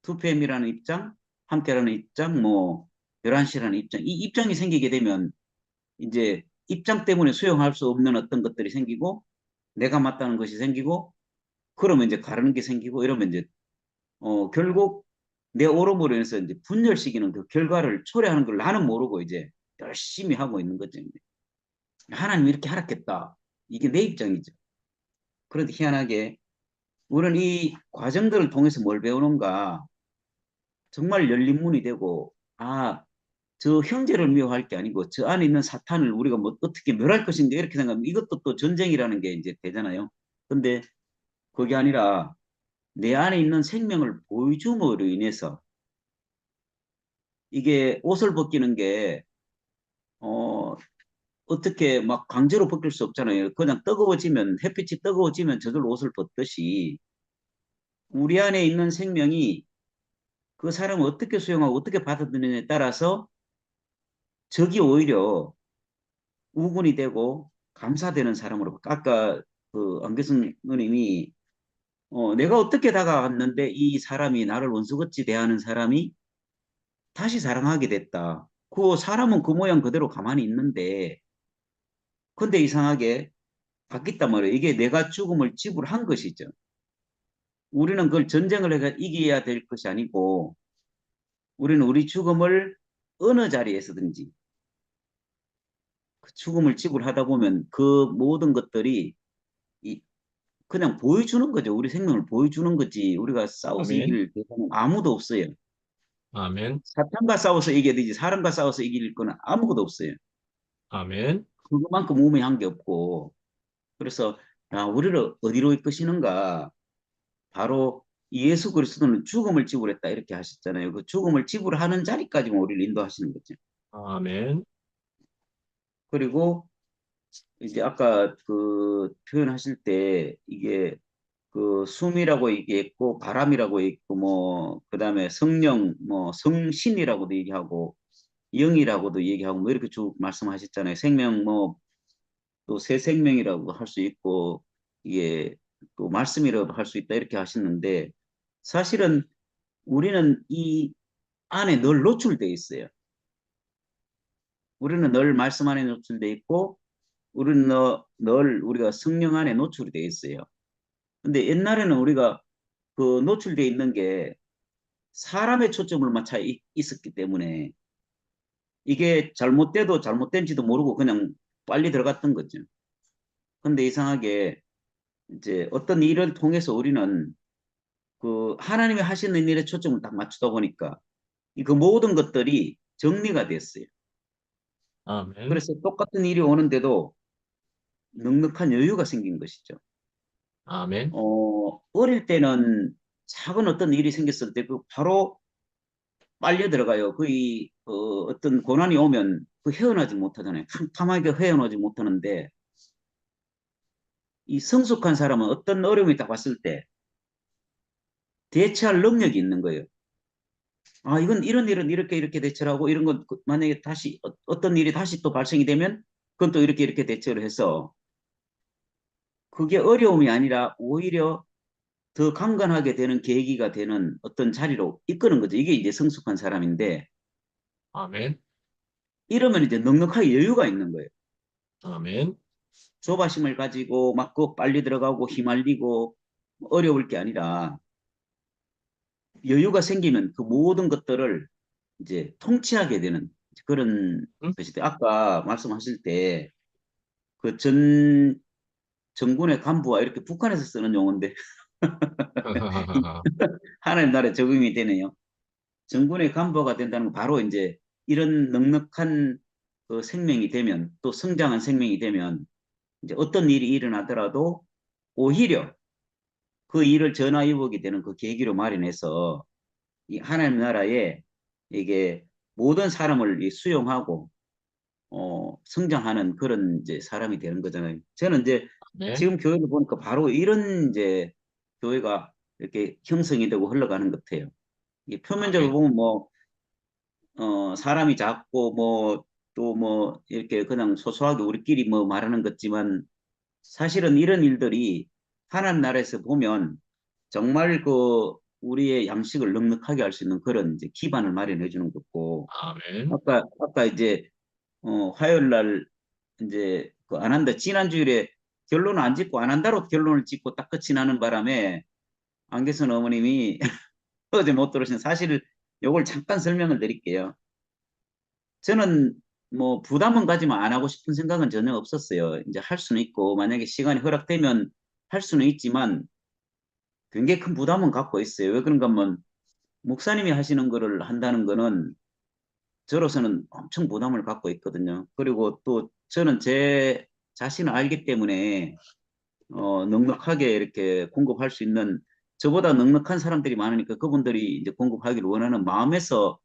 Speaker 4: 2PM이라는 입장, 함께라는 입장, 뭐 11시라는 입장, 이 입장이 생기게 되면 이제 입장 때문에 수용할 수 없는 어떤 것들이 생기고 내가 맞다는 것이 생기고 그러면 이제 가르는 게 생기고 이러면 이제 결국 내 오름으로 인해서 이제 분열시키는 그 결과를 초래하는 걸 나는 모르고 이제 열심히 하고 있는 거죠. 하나님 이렇게 하락했다. 이게 내 입장이죠. 그런데 희한하게 우리는 이 과정들을 통해서 뭘 배우는가? 정말 열린 문이 되고, 아, 저 형제를 미워할 게 아니고 저 안에 있는 사탄을 우리가 뭐 어떻게 멸할 것인가 이렇게 생각하면 이것도 또 전쟁이라는 게 이제 되잖아요. 근데 그게 아니라 내 안에 있는 생명을 보여줌으로 인해서 이게 옷을 벗기는 게 어떻게 막 강제로 벗길 수 없잖아요. 그냥 뜨거워지면 햇빛이 뜨거워지면 저절로 옷을 벗듯이 우리 안에 있는 생명이 그 사람을 어떻게 수용하고 어떻게 받아들이느냐에 따라서 적이 오히려 우군이 되고 감사되는 사람으로 아까 그 안계성 누님이 내가 어떻게 다가왔는데 이 사람이 나를 원수같이 대하는 사람이 다시 사랑하게 됐다. 그 사람은 그 모양 그대로 가만히 있는데 근데 이상하게 바뀌었단 말이에요. 이게 내가 죽음을 지불한 것이죠. 우리는 그걸 전쟁을 해서 이겨야 될 것이 아니고 우리는 우리 죽음을 어느 자리에서든지 그 죽음을 지불하다 보면 그 모든 것들이 그냥 보여주는 거죠. 우리 생명을 보여주는 거지. 우리가 싸워서
Speaker 2: 아멘.
Speaker 4: 이길 대상은 아무도 없어요.
Speaker 2: 아멘.
Speaker 4: 사탄과 싸워서 이겨야 되지 사람과 싸워서 이길 거는 아무것도 없어요.
Speaker 2: 아멘.
Speaker 4: 그것만큼 우매한 게 없고 그래서 우리를 어디로 이끄시는가 바로 예수 그리스도는 죽음을 지불했다 이렇게 하셨잖아요. 그 죽음을 지불하는 자리까지 우리를 인도하시는 거죠.
Speaker 2: 아멘.
Speaker 4: 그리고 이제 아까 그 표현하실 때 이게 그 숨이라고 얘기했고 바람이라고 있고 뭐 그다음에 성령 뭐 성신이라고도 얘기하고 영이라고도 얘기하고 뭐 이렇게 쭉 말씀하셨잖아요. 생명 뭐 또 새 생명이라고 할 수 있고 이게 또 말씀이라고 할 수 있다 이렇게 하시는데 사실은 우리는 이 안에 늘 노출돼 있어요. 우리는 늘 말씀 안에 노출돼 있고 우리는 늘 우리가 성령 안에 노출이 돼 있어요. 근데 옛날에는 우리가 그 노출돼 있는 게 사람의 초점을 맞춰 있었기 때문에 이게 잘못돼도 잘못된지도 모르고 그냥 빨리 들어갔던 거죠. 근데 이상하게 이제 어떤 일을 통해서 우리는 그 하나님이 하시는 일에 초점을 딱 맞추다 보니까 그 모든 것들이 정리가 됐어요.
Speaker 2: 아멘.
Speaker 4: 그래서 똑같은 일이 오는데도 넉넉한 여유가 생긴 것이죠.
Speaker 2: 아멘.
Speaker 4: 어릴 때는 작은 어떤 일이 생겼을 때 그 바로 빨려 들어가요. 거의 어떤 고난이 오면 그 헤어나지 못하잖아요. 캄캄하게 헤어나지 못하는데 이 성숙한 사람은 어떤 어려움이 딱 왔을 때 대처할 능력이 있는 거예요. 아, 이건 이런 일은 이렇게 대처하고 이런 건 만약에 다시 어떤 일이 다시 또 발생이 되면 그건 또 이렇게 대처를 해서 그게 어려움이 아니라 오히려 더 강건하게 되는 계기가 되는 어떤 자리로 이끄는 거죠. 이게 이제 성숙한 사람인데
Speaker 2: 아멘.
Speaker 4: 이러면 이제 넉넉하게 여유가 있는 거예요.
Speaker 2: 아멘.
Speaker 4: 조바심을 가지고 막 그 빨리 들어가고 휘말리고 어려울 게 아니라 여유가 생기면 그 모든 것들을 이제 통치하게 되는 그런
Speaker 2: 응?
Speaker 4: 것이 돼. 아까 말씀하실 때 그 정군의 간부와 이렇게 북한에서 쓰는 용어인데 하나님 나라에 적용이 되네요. 정군의 간부가 된다는 건 바로 이제 이런 넉넉한 그 생명이 되면 또 성장한 생명이 되면 이제 어떤 일이 일어나더라도 오히려 그 일을 전화위복이 되는 그 계기로 마련해서 이 하나님 나라에 이게 모든 사람을 수용하고 성장하는 그런 이제 사람이 되는 거잖아요. 저는 이제
Speaker 2: 아멘.
Speaker 4: 지금 교회를 보니까 바로 이런 이제 교회가 이렇게 형성이 되고 흘러가는 것 같아요. 이게 표면적으로
Speaker 2: 아멘.
Speaker 4: 보면 뭐 사람이 작고 뭐 또 뭐 이렇게 그냥 소소하게 우리끼리 뭐 말하는 것지만 사실은 이런 일들이 하나님 나라에서 보면 정말 그 우리의 양식을 넉넉하게 할 수 있는 그런 이제 기반을 마련해 주는 거고
Speaker 2: 아멘.
Speaker 4: 아까 이제 화요일 날 이제 그 안 한다 지난주일에 결론을 안 짓고 안 한다로 결론을 짓고 딱 끝이 나는 바람에 안계선 어머님이 어제 못 들으신 사실 요걸 잠깐 설명을 드릴게요. 저는 뭐 부담은 가지만 안 하고 싶은 생각은 전혀 없었어요. 이제 할 수는 있고 만약에 시간이 허락되면 할 수는 있지만 굉장히 큰 부담은 갖고 있어요. 왜 그런가 하면 목사님이 하시는 거를 한다는 거는 저로서는 엄청 부담을 갖고 있거든요. 그리고 또 저는 제 자신을 알기 때문에 넉넉하게 이렇게 공급할 수 있는 저보다 넉넉한 사람들이 많으니까 그분들이 이제 공급하기를 원하는 마음에서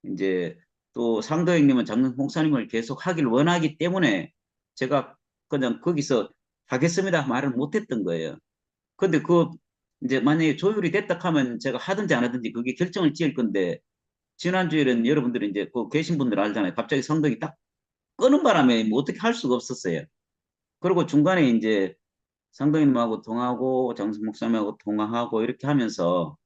Speaker 4: 이제 또 상도 형님은 장흥 목사님을 계속 하길 원하기 때문에 제가 그냥 거기서 하겠습니다 말을 못했던 거예요. 근데 그 이제 만약에 조율이 됐다 하면 제가 하든지 안 하든지 그게 결정을 지을 건데 지난주에는 여러분들이 이제 그 계신 분들 알잖아요. 갑자기 성덕이 딱 끄는 바람에 뭐 어떻게 할 수가 없었어요. 그리고 중간에 이제 상도님하고 통화하고 장승 목사님하고 통화하고 이렇게 하면서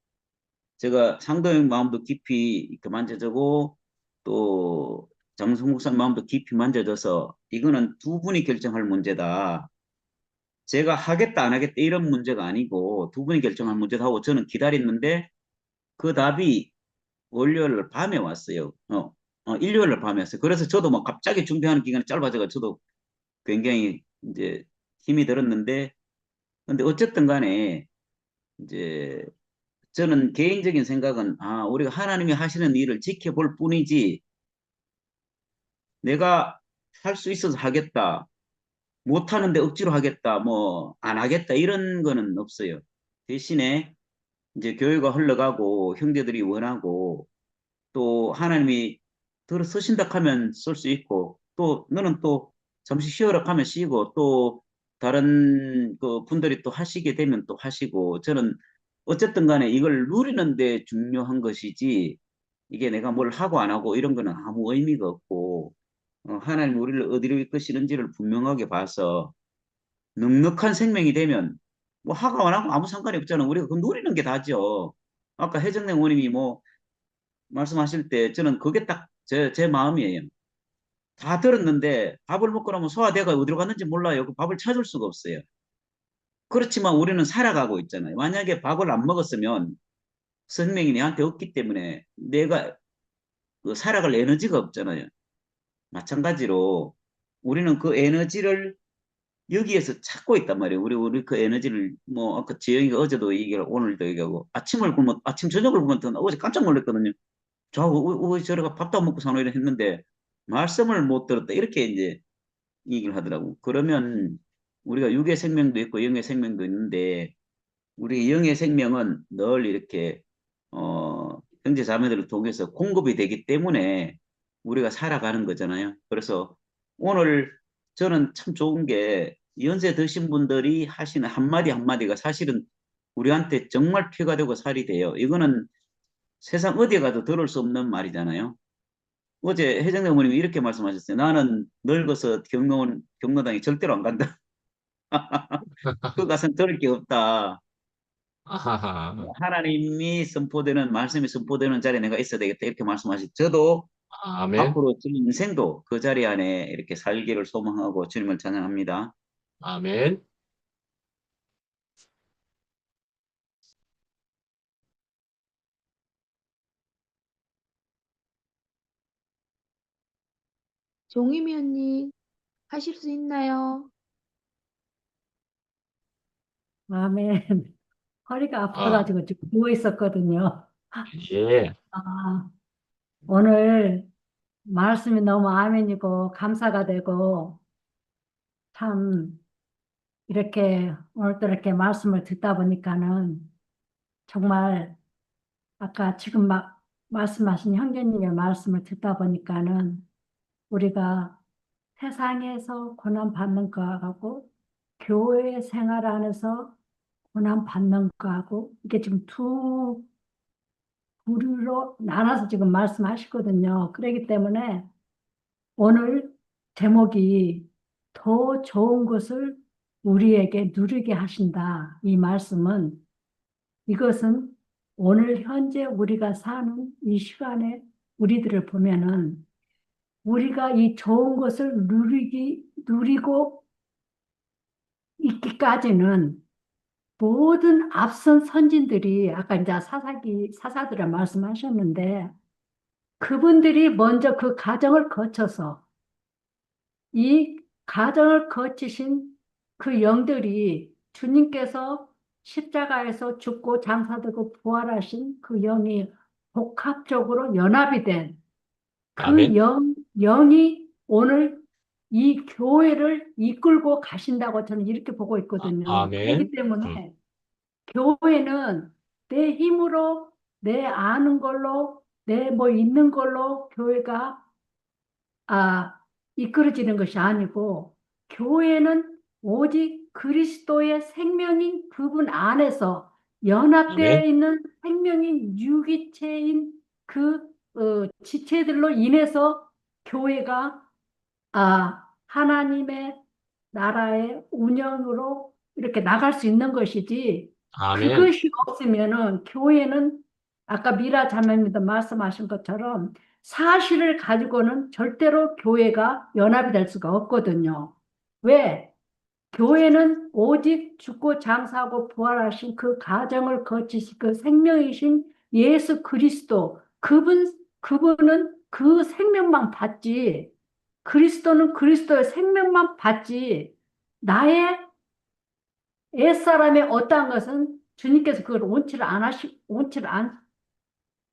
Speaker 4: 제가 상도님 마음도 깊이 이렇게 만져주고 또 장승 목사님 마음도 깊이 만져줘서 이거는 두 분이 결정할 문제다. 제가 하겠다 안 하겠다 이런 문제가 아니고 두 분이 결정할 문제다 하고 저는 기다렸는데 그 답이 월요일 밤에 왔어요. 일요일 밤에 왔어요. 그래서 저도 막 갑자기 준비하는 기간이 짧아져서 저도 굉장히 이제 힘이 들었는데 근데 어쨌든 간에 이제 저는 개인적인 생각은 우리가 하나님이 하시는 일을 지켜볼 뿐이지 내가 할 수 있어서 하겠다. 못하는데 억지로 하겠다. 뭐 안 하겠다. 이런 거는 없어요. 대신에 이제 교회가 흘러가고 형제들이 원하고 또 하나님이 들어서신다 하면 쓸 수 있고 또 너는 또 잠시 쉬어라 하면 쉬고 또 다른 그 분들이 또 하시게 되면 또 하시고 저는 어쨌든 간에 이걸 누리는데 중요한 것이지 이게 내가 뭘 하고 안 하고 이런 거는 아무 의미가 없고 하나님 우리를 어디로 이끄시는지를 분명하게 봐서 넉넉한 생명이 되면 뭐 하고 안 하고 아무 상관이 없잖아. 우리가 그 누리는 게 다죠. 아까 해정래 의원님이 뭐 말씀하실 때 저는 그게 딱 제 마음이에요. 다 들었는데 밥을 먹고 나면 소화대가 어디로 갔는지 몰라요. 그 밥을 찾을 수가 없어요. 그렇지만 우리는 살아가고 있잖아요. 만약에 밥을 안 먹었으면 생명이 내한테 없기 때문에 내가 그 살아갈 에너지가 없잖아요. 마찬가지로 우리는 그 에너지를 여기에서 찾고 있단 말이에요. 우리 그 에너지를 뭐 아까 지영이가 어제도 얘기하고 오늘도 얘기하고 아침을 굶으면 아침 저녁을 굶으면 어제 깜짝 놀랐거든요. 저 저래가 밥도 안 먹고 사노 이래 했는데 말씀을 못 들었다 이렇게 이제 얘기를 하더라고. 그러면 우리가 육의 생명도 있고 영의 생명도 있는데 우리 영의 생명은 늘 이렇게 형제 자매들을 통해서 공급이 되기 때문에 우리가 살아가는 거잖아요. 그래서 오늘 저는 참 좋은 게 연세 드신 분들이 하시는 한마디 한마디가 사실은 우리한테 정말 피가 되고 살이 돼요. 이거는 세상 어디에 가도 들을 수 없는 말이잖아요. 어제 해정대 어머님이 이렇게 말씀하셨어요. 나는 늙어서 경로당에 절대로 안 간다. 그 가서는 들을 게 없다.
Speaker 2: 아하하.
Speaker 4: 하나님이 선포되는 말씀이 선포되는 자리에 내가 있어야 되겠다 이렇게 말씀하시고 저도
Speaker 2: 아멘.
Speaker 4: 앞으로 제 인생도 그 자리 안에 이렇게 살기를 소망하고 주님을 찬양합니다.
Speaker 2: 아멘.
Speaker 9: 종이미 언니, 하실 수 있나요?
Speaker 10: 아멘. 허리가
Speaker 2: 아,
Speaker 10: 아파가지고 지금 누워 있었거든요.
Speaker 2: 예.
Speaker 10: 아, 오늘 말씀이 너무 아멘이고 감사가 되고 참 이렇게 오늘 또 이렇게 말씀을 듣다 보니까는 정말 아까 지금 막 말씀하신 형제님의 말씀을 듣다 보니까는 우리가 세상에서 고난 받는 거하고 교회 생활 안에서 고난 받는 거하고 이게 지금 두 부류로 나눠서 지금 말씀하시거든요. 그렇기 때문에 오늘 제목이 더 좋은 것을 우리에게 누리게 하신다. 이 말씀은 이것은 오늘 현재 우리가 사는 이 시간에 우리들을 보면은 우리가 이 좋은 것을 누리고 있기까지는 모든 앞선 선진들이 아까 이제 사사들의 말씀하셨는데 그분들이 먼저 그 과정을 거쳐서 이 과정을 거치신 그 영들이 주님께서 십자가에서 죽고 장사되고 부활하신 그 영이 복합적으로 연합이 된 그
Speaker 2: 아멘.
Speaker 10: 영이 오늘 이 교회를 이끌고 가신다고 저는 이렇게 보고 있거든요.
Speaker 2: 아멘.
Speaker 10: 그렇기 때문에 교회는 내 힘으로, 내 아는 걸로, 내 뭐 있는 걸로 교회가 이끌어지는 것이 아니고 교회는 오직 그리스도의 생명인 그분 안에서 연합되어
Speaker 2: 아멘.
Speaker 10: 있는 생명인 유기체인 그 지체들로 인해서 교회가 하나님의 나라의 운영으로 이렇게 나갈 수 있는 것이지
Speaker 2: 아멘.
Speaker 10: 그것이 없으면은 교회는 아까 미라 자매님도 말씀하신 것처럼 사실을 가지고는 절대로 교회가 연합이 될 수가 없거든요. 왜? 교회는 오직 죽고 장사하고 부활하신 그 가정을 거치신 그 생명이신 예수 그리스도 그분은 그 생명만 받지 그리스도는 그리스도의 생명만 받지 나의 옛사람의 어떠한 것은 주님께서 그걸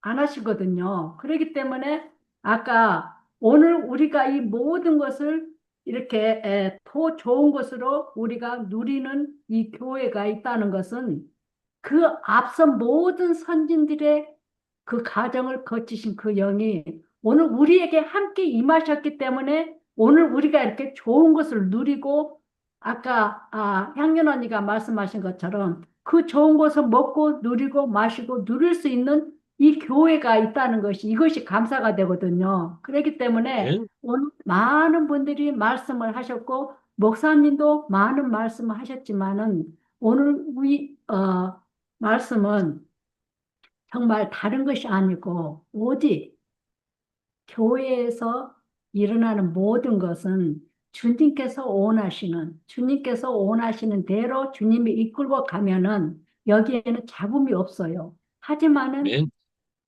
Speaker 10: 안 하시거든요. 그렇기 때문에 아까 오늘 우리가 이 모든 것을 이렇게 더 좋은 것으로 우리가 누리는 이 교회가 있다는 것은 그 앞선 모든 선진들의 그 과정을 거치신 그 영이 오늘 우리에게 함께 임하셨기 때문에 오늘 우리가 이렇게 좋은 것을 누리고 아까 향연 언니가 말씀하신 것처럼 그 좋은 것을 먹고 누리고 마시고 누릴 수 있는 이 교회가 있다는 것이 이것이 감사가 되거든요. 그렇기 때문에
Speaker 2: 아멘.
Speaker 10: 오늘 많은 분들이 말씀을 하셨고 목사님도 많은 말씀을 하셨지만은 오늘 우리 말씀은 정말 다른 것이 아니고 오직 교회에서 일어나는 모든 것은 주님께서 원하시는 대로 주님이 이끌고 가면은 여기에는 잡음이 없어요. 하지만은
Speaker 2: 아멘.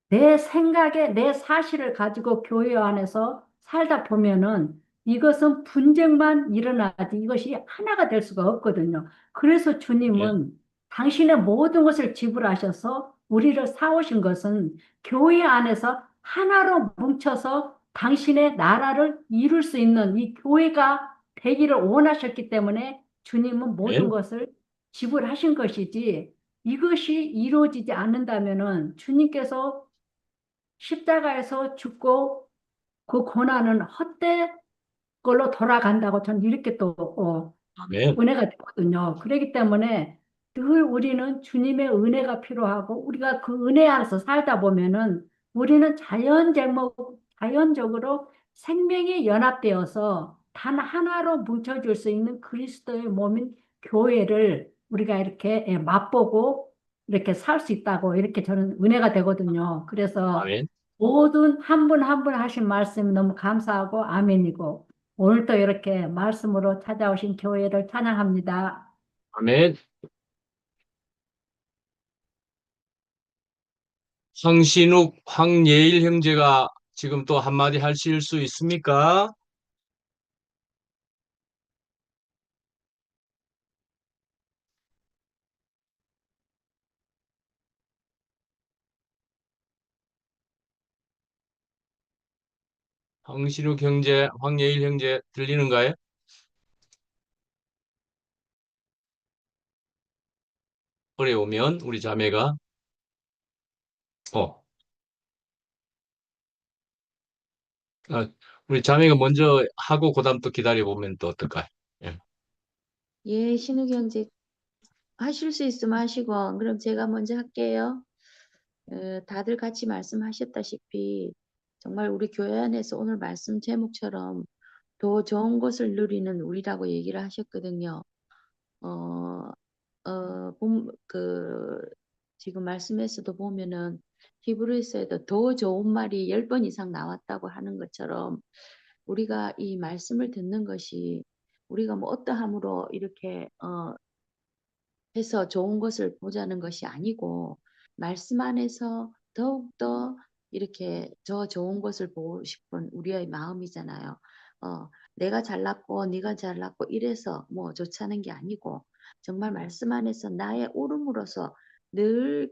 Speaker 10: 내 생각에 내 사실을 가지고 교회 안에서 살다 보면은 이것은 분쟁만 일어나지 이것이 하나가 될 수가 없거든요. 그래서
Speaker 2: 예.
Speaker 10: 주님은 당신의 모든 것을 지불하셔서 우리를 사오신 것은 교회 안에서 하나로 뭉쳐서 당신의 나라를 이룰 수 있는 이 교회가 되기를 원하셨기 때문에 주님은 모든
Speaker 2: 아멘.
Speaker 10: 것을 지불하신 것이지 이것이 이루어지지 않는다면은 주님께서 십자가에서 죽고 그 고난은 헛된 걸로 돌아간다고 저는 이렇게 또
Speaker 2: 아멘.
Speaker 10: 은혜가 됐거든요. 그렇기 때문에 늘 우리는 주님의 은혜가 필요하고 우리가 그 은혜 안에서 살다 보면은 우리는 자연적으로 생명이 연합되어서 단 하나로 뭉쳐질 수 있는 그리스도의 몸인 교회를 우리가 이렇게 맛보고 이렇게 살 수 있다고 이렇게 저는 은혜가 되거든요. 그래서
Speaker 2: 아멘.
Speaker 10: 모든 한 분 한 분 하신 말씀 너무 감사하고 아멘이고 오늘도 이렇게 말씀으로 찾아오신 교회를 찬양합니다.
Speaker 2: 아멘. 황신욱, 황예일 형제가 지금 또 한마디 하실 수 있습니까? 황신욱 형제, 황예일 형제 들리는가요? 어려우면 우리 자매가 어, 어, 우리 자매가 먼저 하고 그다음 또 기다려 보면 또 어떨까요? 예.
Speaker 9: 예, 신우 경제 하실 수 있으면 하시고, 그럼 제가 먼저 할게요. 다들 같이 말씀하셨다시피 정말 우리 교회 안에서 오늘 말씀 제목처럼 더 좋은 것을 누리는 우리라고 얘기를 하셨거든요. 어, 지금 말씀에서도 보면은 히브리서에도 더 좋은 말이 10번 이상 나왔다고 하는 것처럼 우리가 이 말씀을 듣는 것이 우리가 뭐 어떠함으로 이렇게 해서 좋은 것을 보자는 것이 아니고 말씀 안에서 더욱더 이렇게 더 좋은 것을 보고 싶은 우리의 마음이잖아요. 내가 잘났고 네가 잘났고 이래서 뭐 좋다는 게 아니고 정말 말씀 안에서 나의 옳음으로서 늘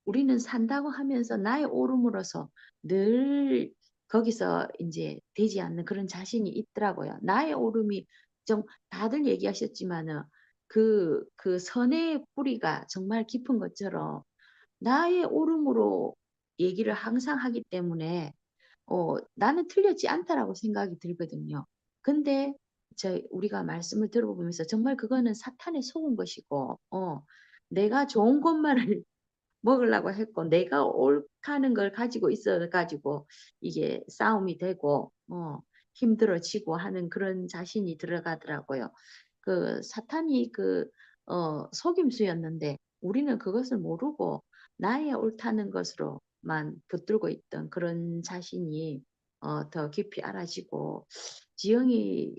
Speaker 9: 우리는 산다고 하면서 나의 옳음으로서 늘 거기서 이제 되지 않는 그런 자신이 있더라고요. 나의 옳음이 좀 다들 얘기하셨지만은 그 선의 뿌리가 정말 깊은 것처럼 나의 옳음으로 얘기를 항상 하기 때문에 나는 틀렸지 않다라고 생각이 들거든요. 근데 우리가 말씀을 들어보면서 정말 그거는 사탄에 속은 것이고, 내가 좋은 것만을 먹으려고 했고, 내가 옳다는 걸 가지고 있어가지고, 이게 싸움이 되고, 힘들어지고 하는 그런 자신이 들어가더라고요. 사탄이 속임수였는데, 우리는 그것을 모르고, 나의 옳다는 것으로만 붙들고 있던 그런 자신이, 더 깊이 알아지고, 지영이,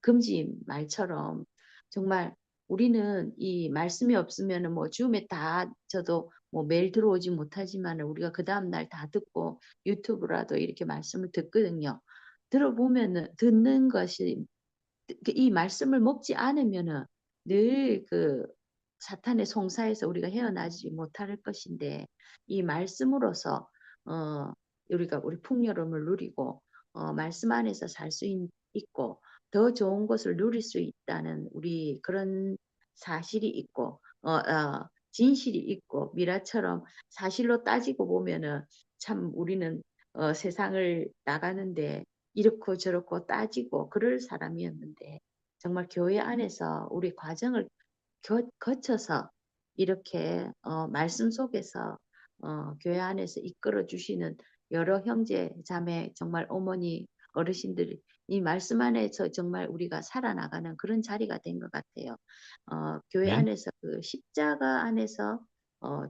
Speaker 9: 금지 말처럼, 정말 우리는 이 말씀이 없으면은 뭐 줌에 다 저도 뭐 매일 들어오지 못하지만 우리가 그 다음날 다 듣고 유튜브라도 이렇게 말씀을 듣거든요. 들어보면은 듣는 것이 이 말씀을 먹지 않으면은 늘 사탄의 송사에서 우리가 헤어나지 못할 것인데 이 말씀으로서 어 우리가 우리 풍요로움을 누리고 말씀 안에서 살 수 있고 더 좋은 것을 누릴 수 있다는 우리 그런 사실이 있고 진실이 있고 미라처럼 사실로 따지고 보면은 참 우리는 세상을 나가는데 이렇고 저렇고 따지고 그럴 사람이었는데 정말 교회 안에서 우리 과정을 거쳐서 이렇게 말씀 속에서 교회 안에서 이끌어 주시는 여러 형제 자매 정말 어머니 어르신들이 이 말씀 안에서 정말 우리가 살아나가는 그런 자리가 된 것 같아요. 교회
Speaker 2: 아멘.
Speaker 9: 안에서 그 십자가 안에서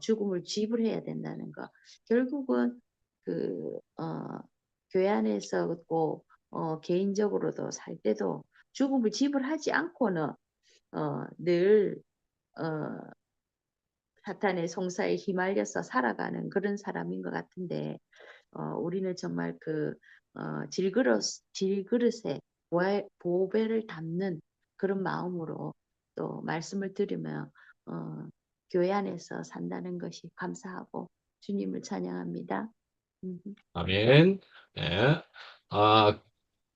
Speaker 9: 죽음을 지불해야 된다는 거. 결국은 교회 안에서 꼭 개인적으로도 살 때도 죽음을 지불하지 않고는 늘 사탄의 송사에 휘말려서 살아가는 그런 사람인 것 같은데 우리는 정말 질그릇에 보배를 담는 그런 마음으로 또 말씀을 들으며 교회 안에서 산다는 것이 감사하고 주님을 찬양합니다.
Speaker 2: 아멘. 예. 피아노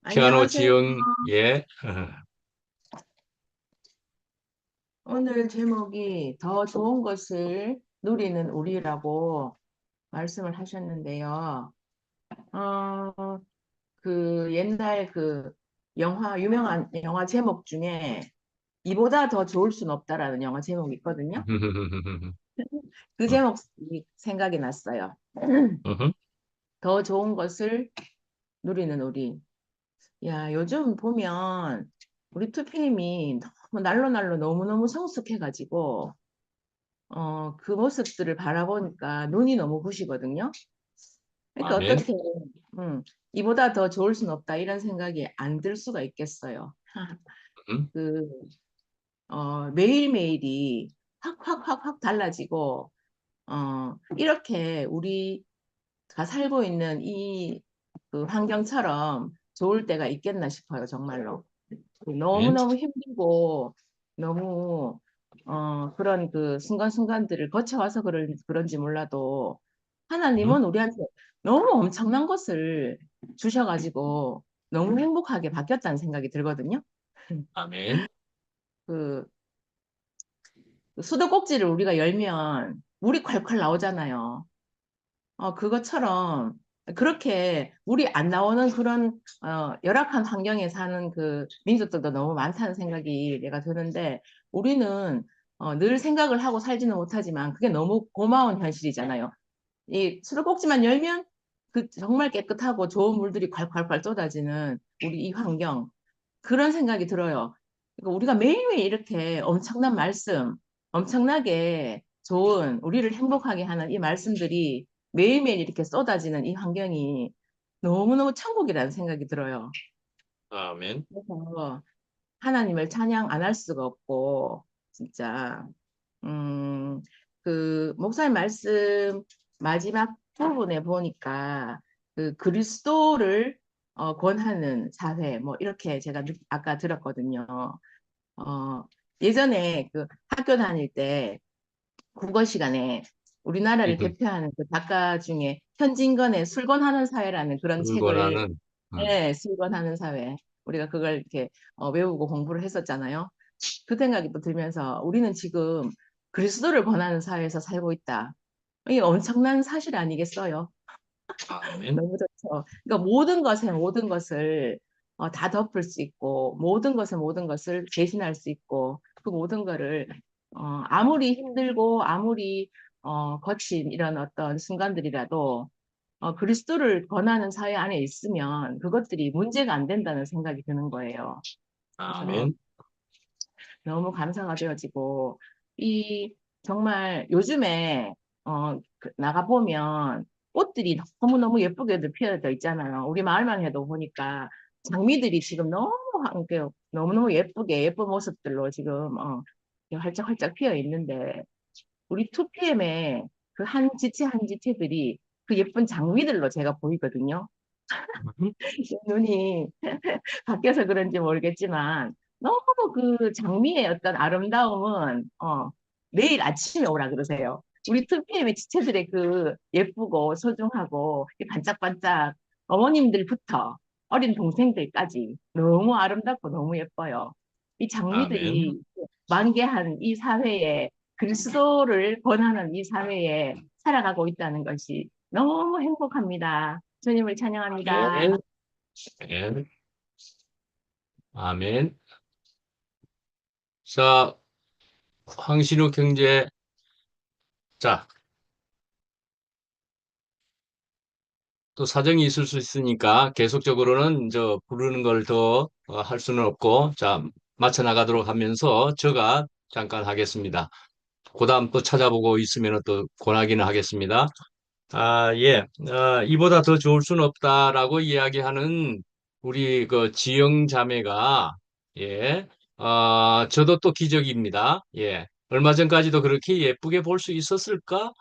Speaker 11: 안녕하세요.
Speaker 2: 지영, 예.
Speaker 11: 오늘 제목이 더 좋은 것을 누리는 우리라고 말씀을 하셨는데요. 옛날 유명한 영화 제목 중에 이보다 더 좋을 순 없다라는 영화 제목이 있거든요. 그 제목이 생각이 났어요. 더 좋은 것을 누리는 우리. 야, 요즘 보면 우리 투피님이 너무 날로 너무너무 성숙해가지고 그 모습들을 바라보니까 눈이 너무 부시거든요. 그러니까
Speaker 2: 아멘.
Speaker 11: 어떻게 이보다 더 좋을 순 없다 이런 생각이 안 들 수가 있겠어요. 매일매일이 확 달라지고 이렇게 우리가 살고 있는 그 환경처럼 좋을 때가 있겠나 싶어요, 정말로. 너무너무 힘들고 너무 그런 그 순간순간들을 거쳐와서 그런지 몰라도 하나님은 우리한테 너무 엄청난 것을 주셔가지고 너무 행복하게 바뀌었다는 생각이 들거든요.
Speaker 2: 아멘.
Speaker 11: 그 수도꼭지를 우리가 열면 물이 콸콸 나오잖아요. 그것처럼 그렇게 물이 안 나오는 그런 열악한 환경에 사는 그 민족들도 너무 많다는 생각이 내가 드는데 우리는 늘 생각을 하고 살지는 못하지만 그게 너무 고마운 현실이잖아요. 이 수도꼭지만 열면 그 정말 깨끗하고 좋은 물들이 콸콸콸 쏟아지는 우리 이 환경 그런 생각이 들어요. 그러니까 우리가 매일매일 이렇게 엄청난 말씀, 엄청나게 좋은 우리를 행복하게 하는 이 말씀들이 매일매일 이렇게 쏟아지는 이 환경이 너무너무 천국이라는 생각이 들어요.
Speaker 2: 아멘.
Speaker 11: 그래서 하나님을 찬양 안 할 수가 없고, 진짜, 그, 목사님 말씀 마지막 부분에 보니까, 그 그리스도를 권하는 사회, 뭐, 이렇게 제가 아까 들었거든요. 어, 예전에 그 학교 다닐 때 국어 시간에 우리나라를 대표하는 그 작가 중에 현진건의 술권하는 사회라는 그런 책을,
Speaker 2: 불권하는,
Speaker 11: 네, 술권하는 사회. 우리가 그걸 이렇게 외우고 공부를 했었잖아요. 그 생각이 또 들면서 우리는 지금 그리스도를 권하는 사회에서 살고 있다. 이게 엄청난 사실 아니겠어요?
Speaker 2: 아멘.
Speaker 11: 너무 좋죠. 그러니까 모든 것에 모든 것을 다 덮을 수 있고, 모든 것에 모든 것을 대신할 수 있고, 그 모든 거를 아무리 힘들고 아무리 거친 이런 어떤 순간들이라도 그리스도를 권하는 사회 안에 있으면 그것들이 문제가 안 된다는 생각이 드는 거예요. 그래서
Speaker 2: 아멘.
Speaker 11: 너무 감사가 되어지고, 이 정말 요즘에 나가보면 꽃들이 너무너무 예쁘게들 피어져 있잖아요. 우리 마을만 해도 보니까 장미들이 지금 너무너무 예쁘게 예쁜 모습들로 지금 활짝활짝 피어 있는데, 우리 2PM의 그 한 지체 한 지체들이 그 예쁜 장미들로 제가 보이거든요. 눈이 바뀌어서 그런지 모르겠지만 너무 그 장미의 어떤 아름다움은 내일 아침에 오라 그러세요. 우리 2PM의 지체들의 그 예쁘고 소중하고 이 반짝반짝 어머님들부터 어린 동생들까지 너무 아름답고 너무 예뻐요. 이
Speaker 2: 아멘.
Speaker 11: 장미들이 만개한 이 사회에, 그리스도를 권하는 이 사회에 살아가고 있다는 것이 너무 행복합니다. 주님을 찬양합니다.
Speaker 2: 아멘. 아멘. 아멘. 자, 황신우 경제. 자, 또 사정이 있을 수 있으니까 계속적으로는 부르는 걸 더 할 수는 없고, 자, 맞춰 나가도록 하면서 제가 잠깐 하겠습니다. 그다음 또 찾아보고 있으면 또 권하기는 하겠습니다. 예. 이보다 더 좋을 수는 없다라고 이야기하는 우리 그 지영 자매가, 예. 저도 또 기적입니다. 예. 얼마 전까지도 그렇게 예쁘게 볼 수 있었을까?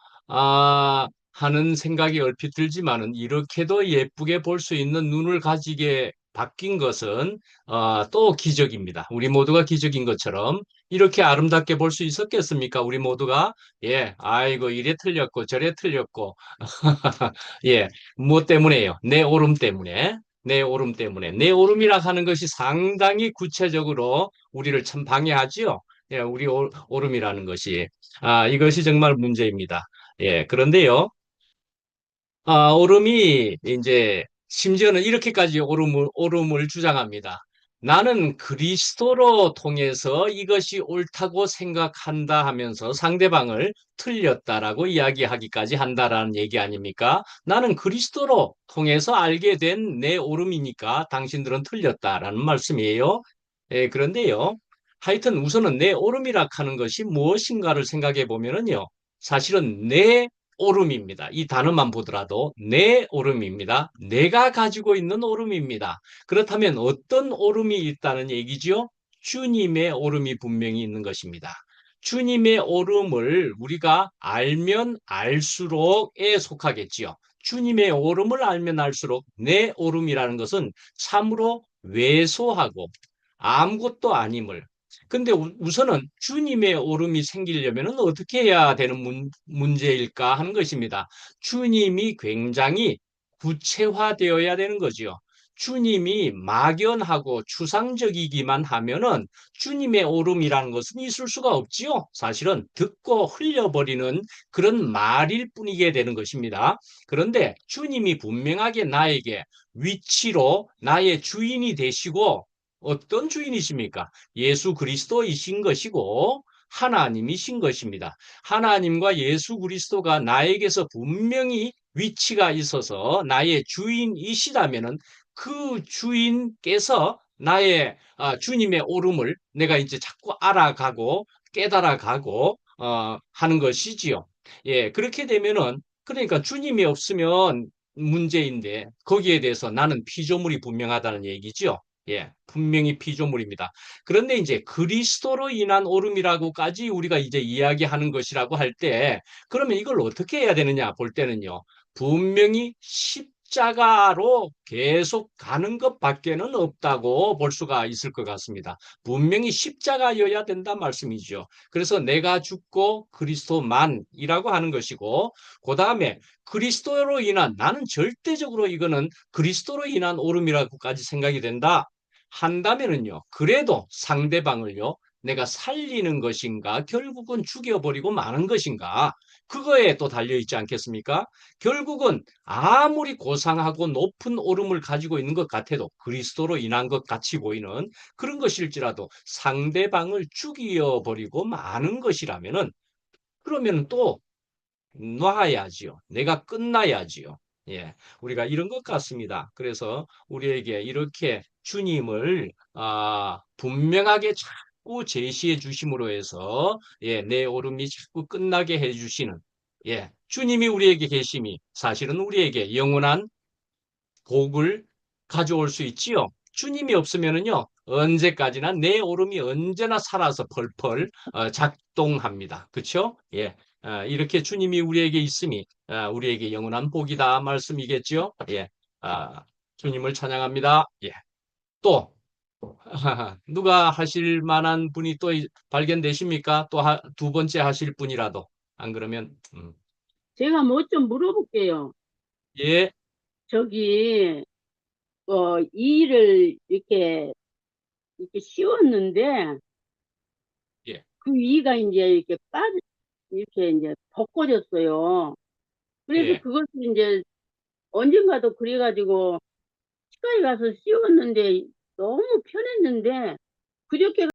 Speaker 2: 하는 생각이 얼핏 들지만은 이렇게도 예쁘게 볼 수 있는 눈을 가지게 바뀐 것은 또 기적입니다. 우리 모두가 기적인 것처럼 이렇게 아름답게 볼 수 있었겠습니까? 우리 모두가 예, 아이고 이래 틀렸고 저래 틀렸고 예, 무엇 때문에요? 내 오름 때문에. 내 오름 때문에. 내 오름이라 하는 것이 상당히 구체적으로 우리를 참 방해하지요. 예, 우리 오름이라는 것이. 이것이 정말 문제입니다. 예, 그런데요. 오름이 이제 심지어는 이렇게까지 오름을 주장합니다. 나는 그리스도로 통해서 이것이 옳다고 생각한다 하면서 상대방을 틀렸다라고 이야기하기까지 한다라는 얘기 아닙니까? 나는 그리스도로 통해서 알게 된 내 오름이니까 당신들은 틀렸다라는 말씀이에요. 예, 그런데요. 하여튼 우선은 내 오름이라 하는 것이 무엇인가를 생각해 보면은요. 사실은 내 오름입니다. 이 단어만 보더라도 내 오름입니다. 내가 가지고 있는 오름입니다. 그렇다면 어떤 오름이 있다는 얘기지요? 주님의 오름이 분명히 있는 것입니다. 주님의 오름을 우리가 알면 알수록에 속하겠지요. 주님의 오름을 알면 알수록 내 오름이라는 것은 참으로 왜소하고 아무것도 아님을. 근데 우선은 주님의 오름이 생기려면 어떻게 해야 되는 문제일까 하는 것입니다. 주님이 굉장히 구체화되어야 되는 거죠. 주님이 막연하고 추상적이기만 하면은 주님의 오름이라는 것은 있을 수가 없지요. 사실은 듣고 흘려버리는 그런 말일 뿐이게 되는 것입니다. 그런데 주님이 분명하게 나에게 위치로 나의 주인이 되시고 어떤 주인이십니까? 예수 그리스도이신 것이고 하나님이신 것입니다. 하나님과 예수 그리스도가 나에게서 분명히 위치가 있어서 나의 주인이시라면은 그 주인께서 나의 주님의 오름을 내가 이제 자꾸 알아가고 깨달아가고 하는 것이지요. 예, 그렇게 되면은 그러니까 주님이 없으면 문제인데 거기에 대해서 나는 피조물이 분명하다는 얘기죠. 예, 분명히 피조물입니다. 그런데 이제 그리스도로 인한 오름이라고까지 우리가 이제 이야기하는 것이라고 할 때, 그러면 이걸 어떻게 해야 되느냐 볼 때는요, 분명히 십자가로 계속 가는 것밖에는 없다고 볼 수가 있을 것 같습니다. 분명히 십자가여야 된다 말씀이죠. 그래서 내가 죽고 그리스도만이라고 하는 것이고, 그 다음에 그리스도로 인한, 나는 절대적으로 이거는 그리스도로 인한 오름이라고까지 생각이 된다 한다면은요, 그래도 상대방을요, 내가 살리는 것인가, 결국은 죽여버리고 마는 것인가, 그거에 또 달려있지 않겠습니까? 결국은 아무리 고상하고 높은 오름을 가지고 있는 것 같아도 그리스도로 인한 것 같이 보이는 그런 것일지라도 상대방을 죽여버리고 마는 것이라면은 그러면 또 놔야지요. 내가 끝나야지요. 예, 우리가 이런 것 같습니다. 그래서 우리에게 이렇게 주님을 분명하게 자꾸 제시해 주심으로 해서 예, 내 오름이 자꾸 끝나게 해 주시는 예, 주님이 우리에게 계심이 사실은 우리에게 영원한 복을 가져올 수 있지요. 주님이 없으면은요, 언제까지나 내 오름이 언제나 살아서 펄펄 작동합니다. 그렇죠? 예. 이렇게 주님이 우리에게 있음이 우리에게 영원한 복이다 말씀이겠죠? 예. 주님을 찬양합니다. 예. 또 누가 하실 만한 분이 또 발견되십니까? 또 두 번째 하실 분이라도 안 그러면
Speaker 6: 제가 뭐 좀 물어볼게요.
Speaker 2: 예.
Speaker 6: 저기 이 일을 이렇게 씌웠는데
Speaker 2: 예.
Speaker 6: 그 이가 이제 이렇게 이제 벗겨졌어요. 그래서
Speaker 2: 예.
Speaker 6: 그것을 이제 언젠가도 그래가지고 치과에 가서 씌웠는데 너무 편했는데 그저께